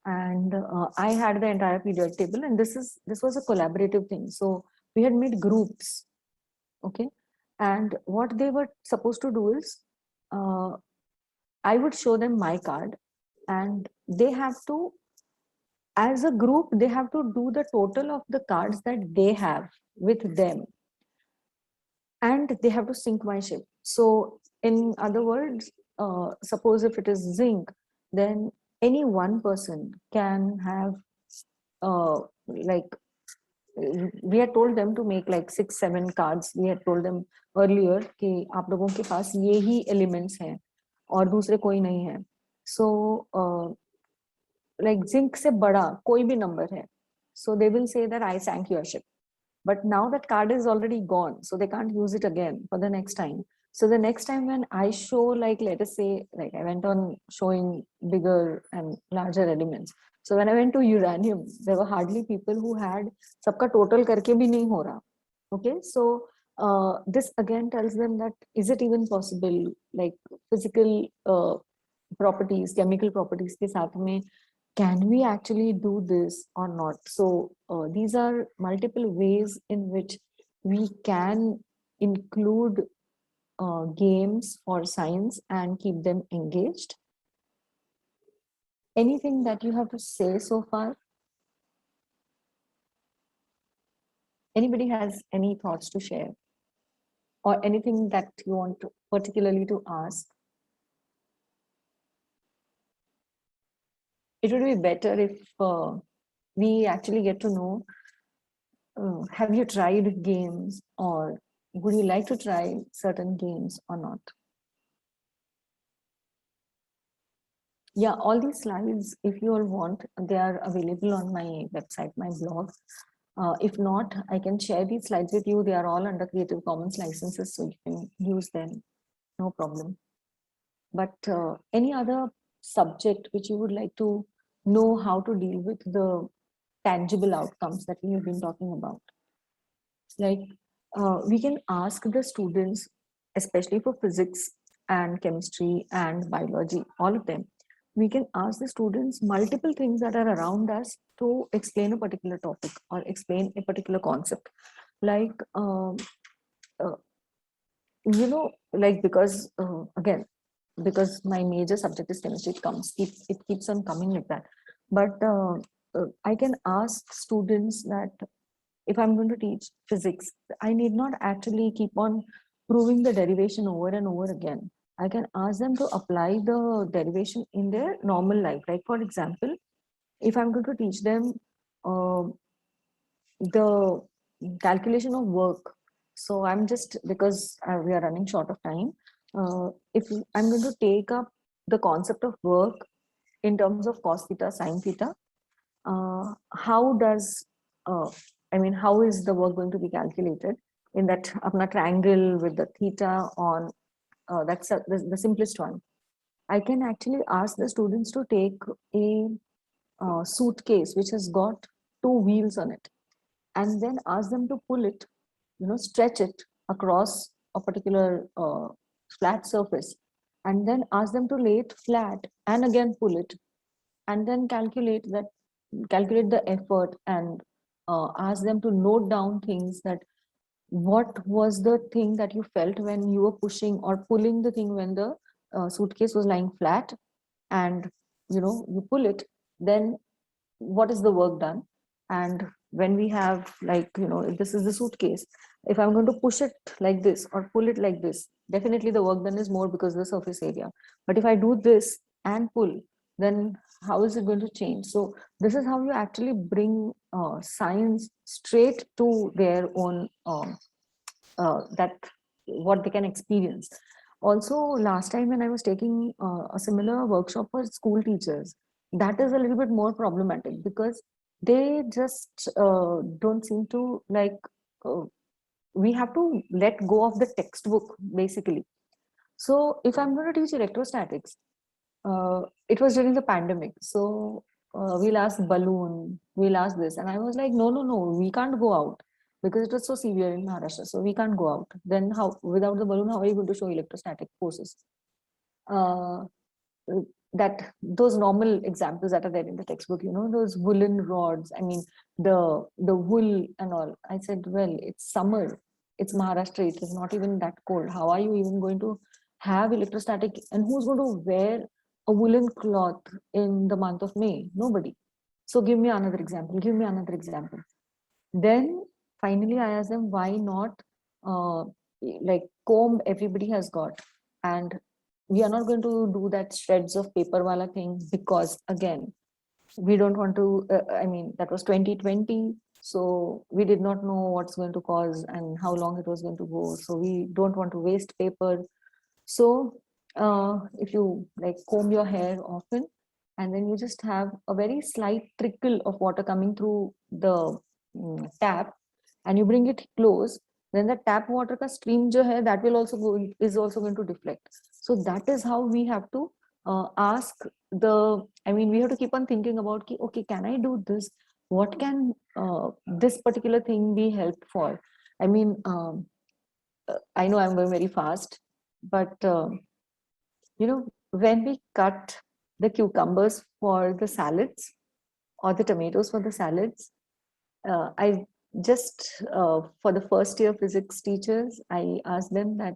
And I had the entire period table, and this was a collaborative thing. So we had made groups, okay, and what they were supposed to do is I would show them my card, and they have to, as a group, they have to do the total of the cards that they have with them, and they have to sync my ship. So in other words, suppose if it is zinc, then any one person can have like we had told them to make like 6-7 cards. We had told them earlier कि आप लोगों के पास ये ही elements हैं और दूसरे कोई नहीं है. So like zinc से बड़ा कोई भी number है. So they will say that I sank your ship. But now that card is already gone, so they can't use it again for the next time. So the next time when I show, like, let us say, like I went on showing bigger and larger elements. So when I went to uranium, there were hardly people who had sabka total karke bhi nahi ho raha. Okay, so this again tells them that is it even possible, like physical properties, chemical properties ke saath mein, can we actually do this or not? So these are multiple ways in which we can include games for science and keep them engaged. Anything that you have to say so far? Anybody has any thoughts to share? Or anything that you want to particularly to ask? It would be better if we actually get to know, have you tried games or would you like to try certain games or not? Yeah, all these slides, if you all want, they are available on my website, my blog. If not, I can share these slides with you. They are all under Creative Commons licenses, so you can use them, no problem. But any other subject which you would like to know how to deal with the tangible outcomes that we have been talking about? Like we can ask the students, especially for physics and chemistry and biology, all of them, we can ask the students multiple things that are around us to explain a particular topic or explain a particular concept. Like, you know, like because again, because my major subject is chemistry, it keeps on coming like that. But I can ask students that if I'm going to teach physics, I need not actually keep on proving the derivation over and over again. I can ask them to apply the derivation in their normal life. Like for example, if I'm going to teach them the calculation of work. So I'm just, because we are running short of time, if I'm going to take up the concept of work in terms of cos theta, sin theta, how does, how is the work going to be calculated in that apna triangle with the theta on, that's the simplest one. I can actually ask the students to take a suitcase which has got 2 wheels on it, and then ask them to pull it, stretch it across a particular flat surface, and then ask them to lay it flat and again pull it, and then calculate the effort, and ask them to note down things, that what was the thing that you felt when you were pushing or pulling the thing when the suitcase was lying flat, and you pull it, then what is the work done, and when we have like, if this is the suitcase, if I'm going to push it like this or pull it like this, definitely the work done is more because of the surface area. But if I do this and pull, then how is it going to change? So this is how you actually bring science straight to their own, that what they can experience. Also, last time when I was taking a similar workshop for school teachers, that is a little bit more problematic because they just don't seem to like, we have to let go of the textbook basically. So if I'm going to teach electrostatics, it was during the pandemic. So we'll ask balloon, we'll ask this. And I was like, no, no, no, we can't go out because it was so severe in Maharashtra. So we can't go out. Then how, without the balloon, how are you going to show electrostatic forces? Uh, that those normal examples that are there in the textbook, those woolen rods, I mean, the wool and all. I said, well, it's summer, it's Maharashtra, it is not even that cold. How are you even going to have electrostatic, and who's going to wear a woolen cloth in the month of May? Nobody. So give me another example, give me another example. Then finally I asked them, why not like comb everybody has got, and we are not going to do that shreds of paper wala thing because again, we don't want to, I mean, that was 2020. So we did not know what's going to cause and how long it was going to go. So we don't want to waste paper. So if you like comb your hair often, and then you just have a very slight trickle of water coming through the tap, and you bring it close, then the tap water ka stream jo hai, that will also go, is also going to deflect. So that is how we have to ask the, I mean, we have to keep on thinking about, ki, okay, can I do this? What can this particular thing be helped for? I mean, I know I'm going very fast, but when we cut the cucumbers for the salads or the tomatoes for the salads, I just for the first year physics teachers, I asked them that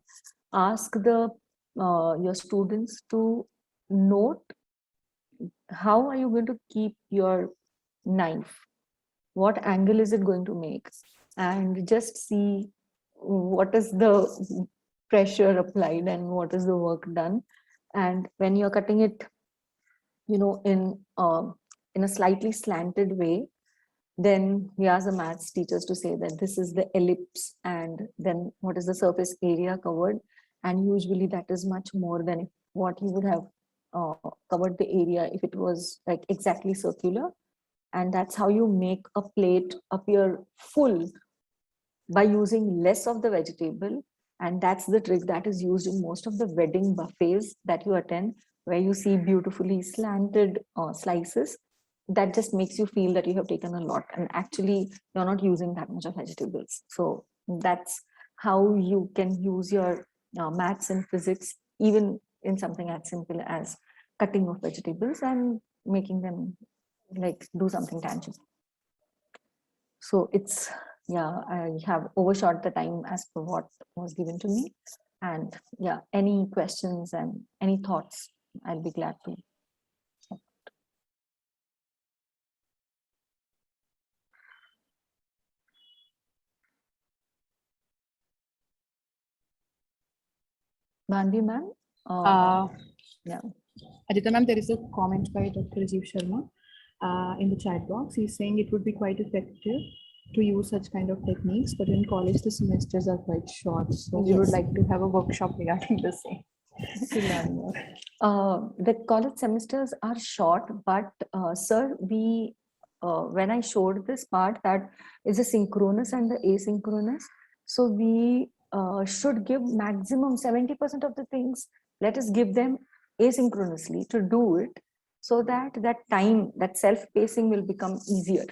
ask the your students to note how are you going to keep your knife, what angle is it going to make, and just see what is the pressure applied and what is the work done. And when you're cutting it, in a slightly slanted way, then we ask the maths teachers to say that this is the ellipse, and then what is the surface area covered, and usually that is much more than what you would have covered the area if it was like exactly circular. And that's how you make a plate appear full by using less of the vegetable. And that's the trick that is used in most of the wedding buffets that you attend, where you see beautifully slanted slices. That just makes you feel that you have taken a lot, and actually you're not using that much of vegetables. So that's how you can use your maths and physics, even in something as simple as cutting of vegetables and making them like do something tangible. So it's, yeah, I have overshot the time as per what was given to me. And yeah, any questions and any thoughts, I'll be glad to. Bandi ma'am? Yeah. Ajita ma'am, there is a comment by Dr. Rajiv Sharma in the chat box. He's saying it would be quite effective to use such kind of techniques, but in college the semesters are quite short. So we would like to have a workshop regarding the same. The college semesters are short, but sir, we when I showed this part that is a synchronous and the asynchronous, so we should give maximum 70% of the things. Let us give them asynchronously to do it, so that that time, that self-pacing will become easier.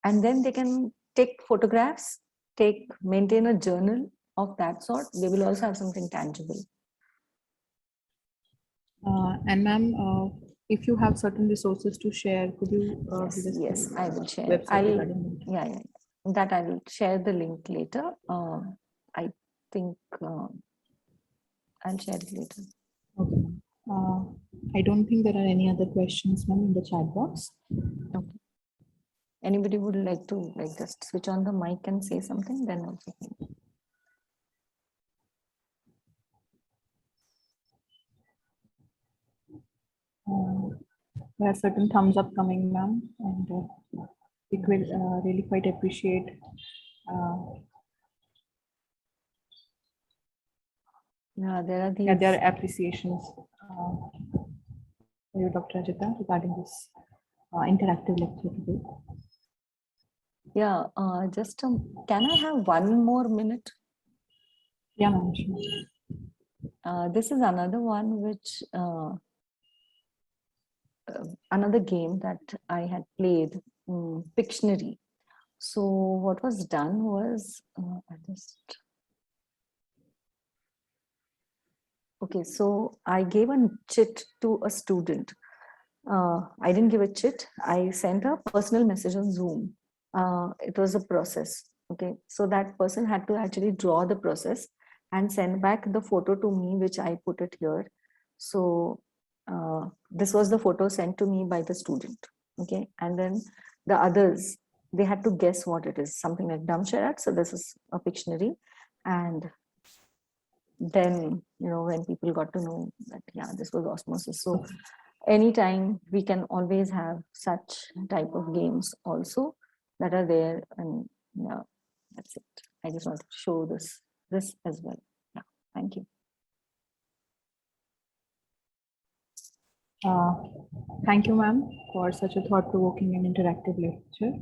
And then they can take photographs, maintain a journal of that sort. They will also have something tangible. And ma'am, if you have certain resources to share, could you? Yes, I will share. Yeah, that I will share the link later. I think I'll share it later. Okay. I don't think there are any other questions, ma'am, in the chat box. Okay. anybody would like to just switch on the mic and say something, then also. There are certain thumbs up coming, ma'am, and we will really quite appreciate. Yeah, there are these. Yeah, there are appreciations for you, Dr. Ajita, regarding this interactive lecture today. Yeah, just can I have 1 more minute? Yeah, ma'am. Sure. This is another one which another game that I had played, Pictionary. So what was done was okay, so I gave a chit to a student. I didn't give a chit. I sent a personal message on Zoom. It was a process. Okay, so that person had to actually draw the process and send back the photo to me, which I put it here. So this was the photo sent to me by the student. Okay, and then the others, they had to guess what it is, something like dumb charade. So this is a Pictionary. And then, when people got to know that, yeah, this was osmosis. So anytime we can always have such type of games also that are there. And yeah, that's it. I just want to show this as well. Yeah, thank you. Thank you, ma'am, for such a thought-provoking and interactive lecture.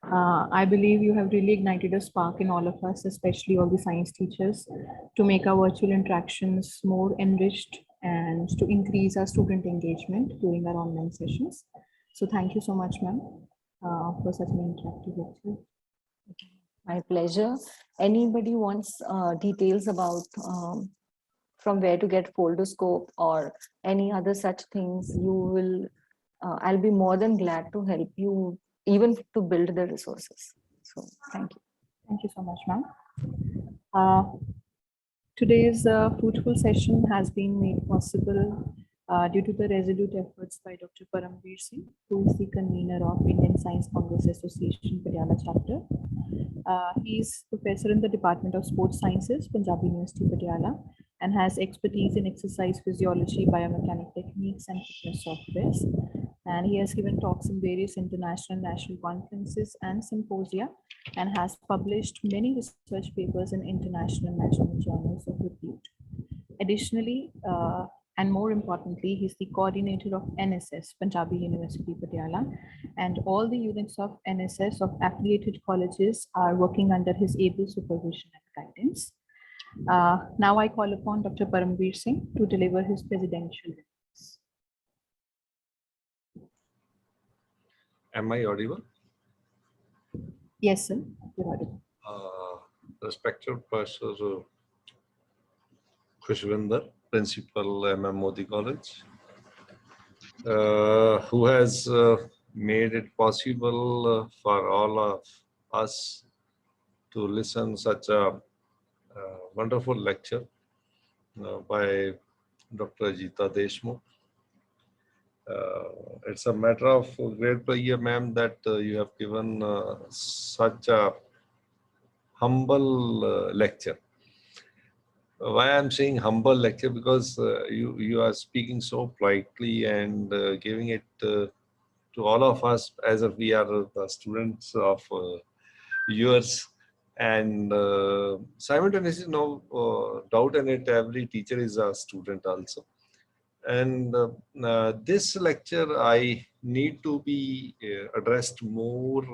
I believe you have really ignited a spark in all of us, especially all the science teachers, to make our virtual interactions more enriched and to increase our student engagement during our online sessions. So thank you so much, ma'am, for such an interactive lecture. My pleasure. Anybody wants details about from where to get Foldoscope or any other such things, you will, I'll be more than glad to help you even to build the resources. So thank you. Thank you so much, ma'am. Today's fruitful session has been made possible due to the resolute efforts by Dr. Paramvir Singh, who is the convener of Indian Science Congress Association, Patiala Chapter. He is professor in the Department of Sports Sciences, Punjab University, Patiala, and has expertise in exercise physiology, biomechanic techniques, and fitness softwares. And he has given talks in various international and national conferences and symposia, and has published many research papers in international and national journals of repute. Additionally, and more importantly, he's the coordinator of NSS, Punjabi University, Patiala, and all the units of NSS of affiliated colleges are working under his able supervision and guidance. Now I call upon Dr. Paramvir Singh to deliver his presidential remarks. Am I audible? Yes, sir. You're audible. Respected Professor Khushvinder, Principal Modi College, who has made it possible for all of us to listen such a wonderful lecture by Dr. Ajita Deshmukh. It's a matter of great pleasure, ma'am, that you have given such a humble lecture. Why I'm saying humble lecture? Because you are speaking so politely and giving it to all of us as if we are the students of yours. And simultaneously, no doubt in it, every teacher is a student also. And this lecture, I need to be addressed more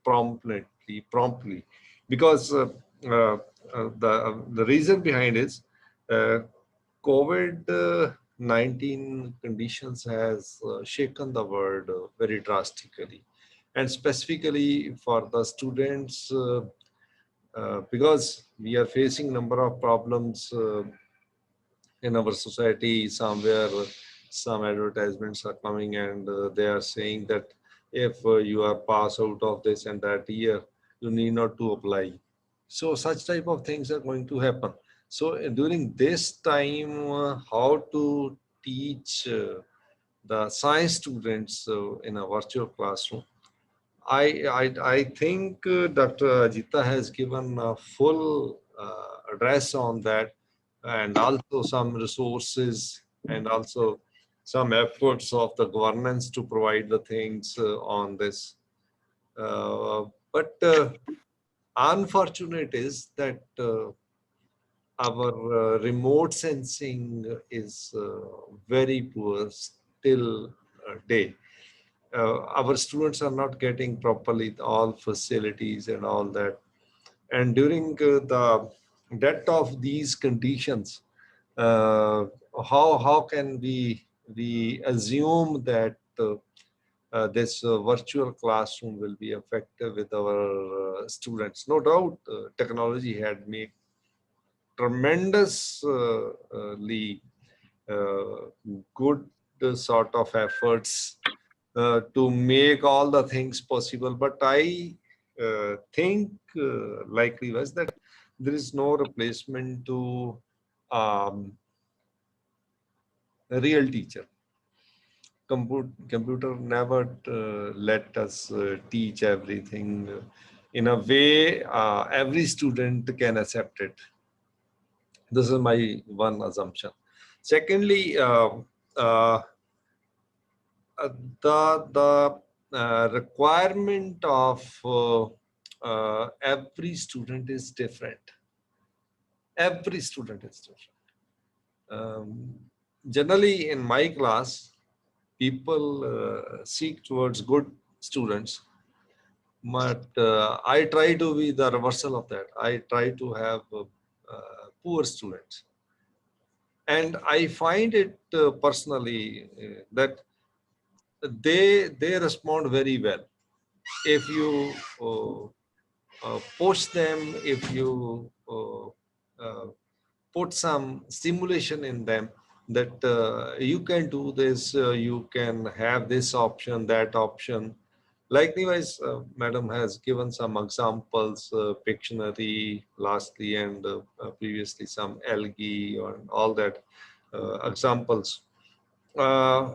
promptly, because the reason behind is COVID-19 conditions has shaken the world very drastically, and specifically for the students, because we are facing number of problems in our society. Somewhere some advertisements are coming and they are saying that if you are pass out of this and that year, you need not to apply. So such type of things are going to happen. So during this time, how to teach the science students in a virtual classroom, I think Dr. Ajita has given a full address on that, and also some resources, and also some efforts of the governance to provide the things on this. But unfortunate is that our remote sensing is very poor still day. Our students are not getting properly all facilities and all that. And during the depth of these conditions, how can we assume that this virtual classroom will be effective with our students? No doubt, technology had made tremendously good sort of efforts to make all the things possible. But I think likely was that there is no replacement to a real teacher. Computer never let us teach everything in a way every student can accept it. This is my one assumption. Secondly, uh, the requirement of every student is different. Every student is different. Generally, in my class, people seek towards good students, but I try to be the reversal of that. I try to have poor students, and I find it personally that they respond very well if you push them, if you put some stimulation in them, that you can do this, you can have this option, that option. Likewise, Madam has given some examples, Pictionary lastly, and previously some algae or all that examples. Uh,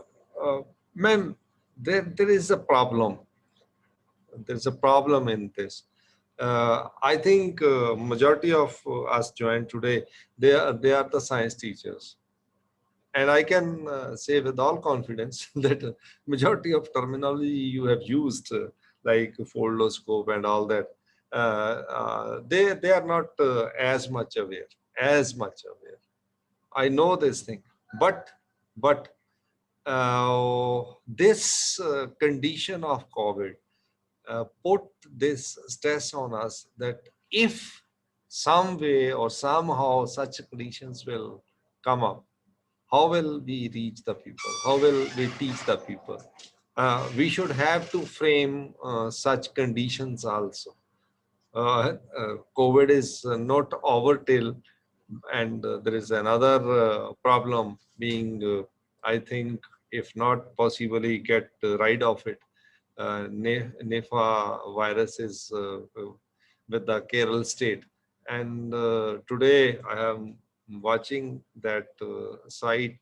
Ma'am, there is a problem. There's a problem in this. I think majority of us joined today, they are the science teachers. And I can say with all confidence that majority of terminology you have used, like foldscope and all that, they are not as much aware, as much aware. I know this thing, but this condition of COVID put this stress on us that if some way or somehow such conditions will come up, how will we reach the people? How will we teach the people? We should have to frame such conditions also. COVID is not over till, and there is another problem being, I think, if not possibly get rid of it, Nipah virus is with the Kerala state. And today I am watching that site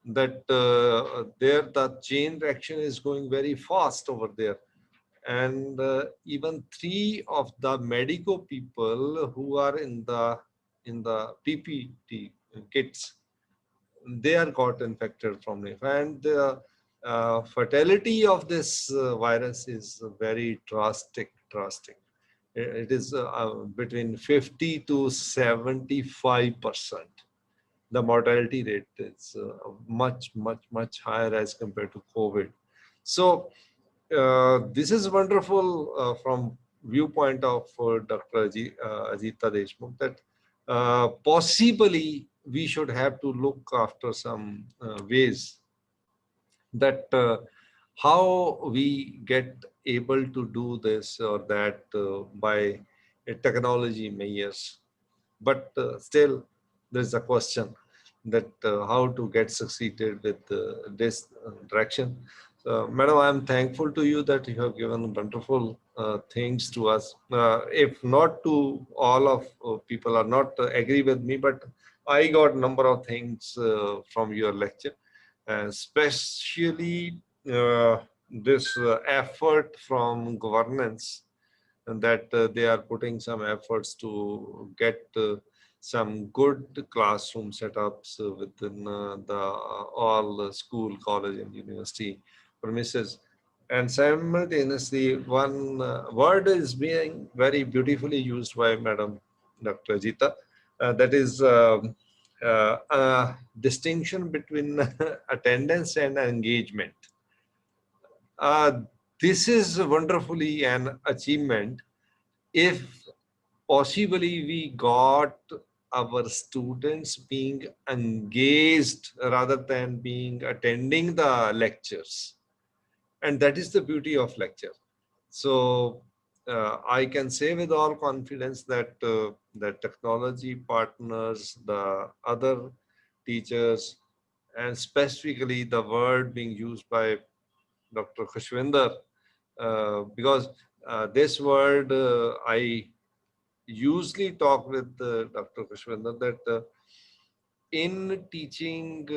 that there the chain reaction is going very fast over there. And even 3 of the medico people who are in the PPT kits, they are got infected from Nipah, and the fatality of this virus is very drastic. It is between 50 to 75%. The mortality rate is much higher as compared to COVID. So this is wonderful from viewpoint of Dr. Ajita Deshmukh, that possibly we should have to look after some ways that how we get able to do this or that by technology measures. But still, there's a question that how to get succeeded with this direction. So, Madam, I'm thankful to you that you have given wonderful things to us. If not to all of people are not agree with me, but I got number of things from your lecture, especially this effort from governance, and that they are putting some efforts to get some good classroom setups within all the school, college, and university premises. And simultaneously, one word is being very beautifully used by Madam Dr. Ajita. That is a distinction between attendance and engagement. Uh, this is wonderfully an achievement if possibly we got our students being engaged rather than being attending the lectures. And that is the beauty of lecture. So I can say with all confidence that the technology partners, the other teachers, and specifically the word being used by Dr. Khushvinder, because this word I usually talk with Dr. Khushvinder that in teaching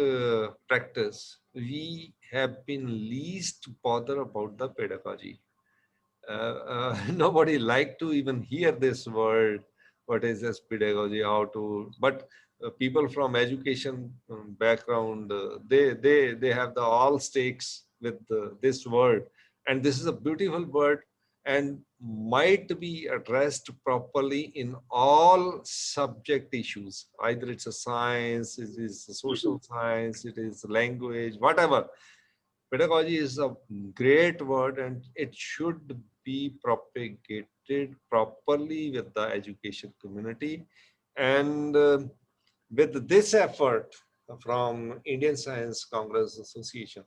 practice, we have been least bother about the pedagogy. Nobody like to even hear this word. What is this pedagogy? How to? But people from education background, they have the all stakes with this word, and this is a beautiful word, and might be addressed properly in all subject issues. Either it's a science, it is a social science, it is language, whatever. Pedagogy is a great word, and it should be propagated properly with the education community. And with this effort from Indian Science Congress Association,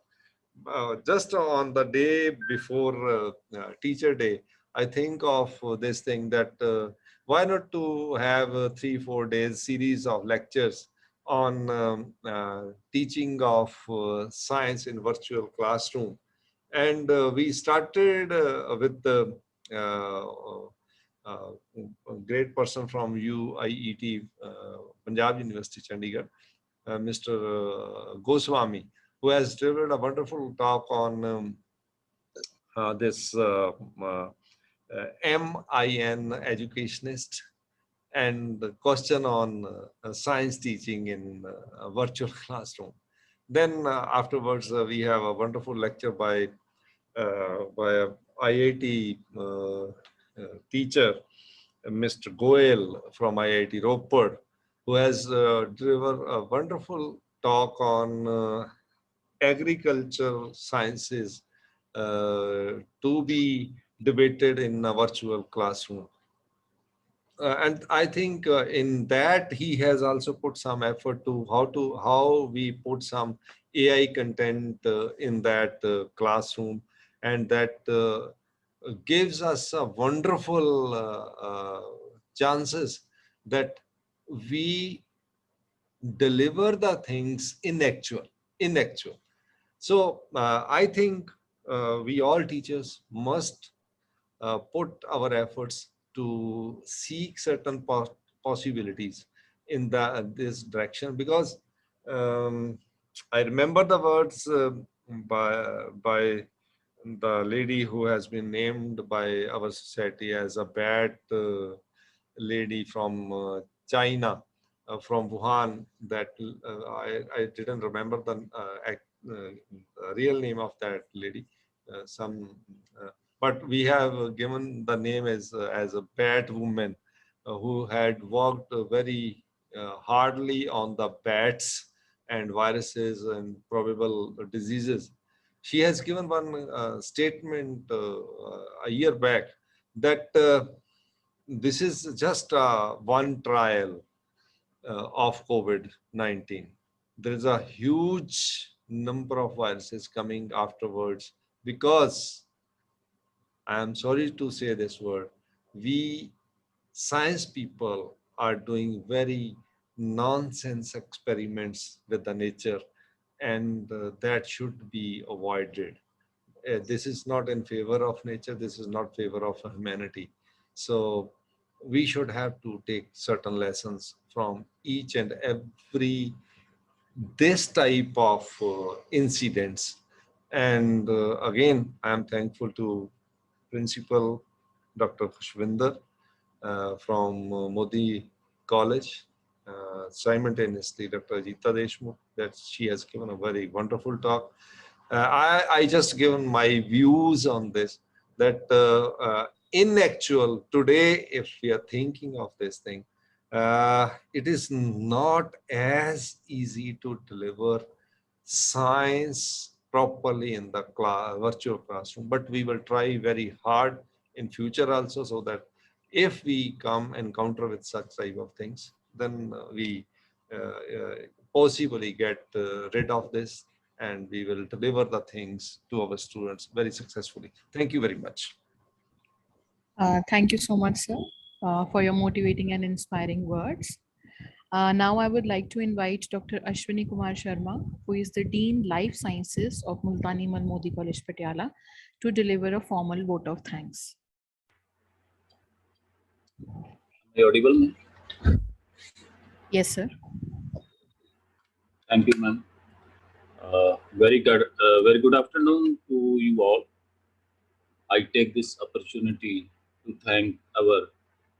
just on the day before Teacher Day, I think of this thing that why not to have 3-4 days series of lectures on teaching of science in virtual classroom. And we started with the a great person from UIET, Punjab University, Chandigarh, Mr. Goswami, who has delivered a wonderful talk on this MIN educationist and the question on science teaching in a virtual classroom. Then afterwards, we have a wonderful lecture by a IIT teacher, Mr. Goel from IIT Ropar, who has delivered a wonderful talk on agricultural sciences to be debated in a virtual classroom. And I think in that he has also put some effort to how we put some AI content in that classroom, and that gives us a wonderful chances that we deliver the things in actual. So I think we all teachers must put our efforts to seek certain possibilities in this direction, because I remember the words by the lady who has been named by our society as a bad lady from China, from Wuhan, that I didn't remember the real name of that lady. But we have given the name as a bad woman who had worked very hardly on the bats and viruses and probable diseases. She has given one statement a year back that this is just one trial of COVID-19. There is a huge number of viruses coming afterwards, because I am sorry to say this word, we science people are doing very nonsense experiments with the nature, and that should be avoided. This is not in favor of nature, this is not favor of humanity. So we should have to take certain lessons from each and every this type of incidents, And again, I am thankful to Principal Dr. Khushvinder from Modi College, simultaneously Dr. Ajita Deshmukh, that she has given a very wonderful talk. I just given my views on this, that in actual today, if we are thinking of this thing, it is not as easy to deliver science properly in the virtual classroom, but we will try very hard in future also, so that if we come encounter with such type of things, then we possibly get rid of this, and we will deliver the things to our students very successfully. Thank you very much. Thank you so much, sir, for your motivating and inspiring words. Now I would like to invite Dr. Ashwini Kumar Sharma, who is the Dean Life Sciences of Multani Mal Modi College, Patiala, to deliver a formal vote of thanks. Am I audible? Yes, sir. Thank you, ma'am. Very good afternoon to you all. I take this opportunity to thank our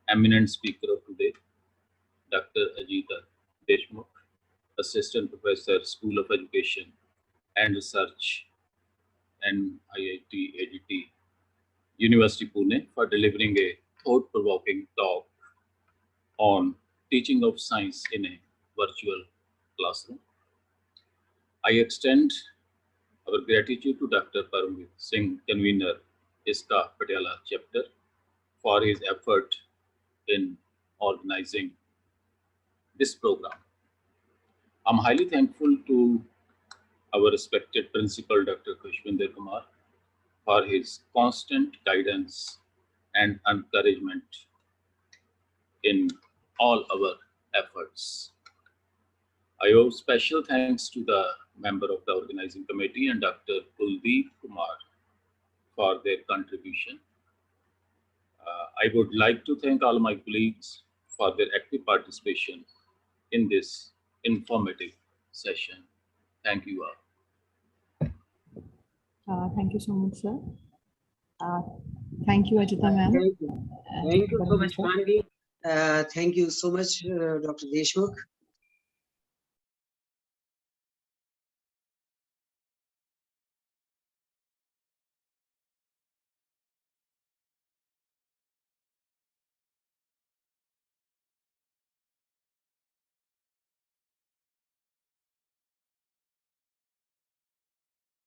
eminent speaker of today, Dr. Ajita Deshmukh, Assistant Professor, School of Education and Research, MIT-ADT, University Pune, for delivering a thought-provoking talk on teaching of science in a virtual classroom. I extend our gratitude to Dr. Paramvir Singh, Convener, ISCA Patiala Chapter, for his effort in organizing this program. I'm highly thankful to our respected Principal, Dr. Khushvinder Kumar, for his constant guidance and encouragement in all our efforts. I owe special thanks to the member of the organizing committee and Dr. Kuldeep Kumar for their contribution. I would like to thank all my colleagues for their active participation in this informative session. Thank you all. Thank you so much, sir. Thank you, Ajita ma'am. Thank you so much, Manvi. Thank you so much, Dr. Deshmukh.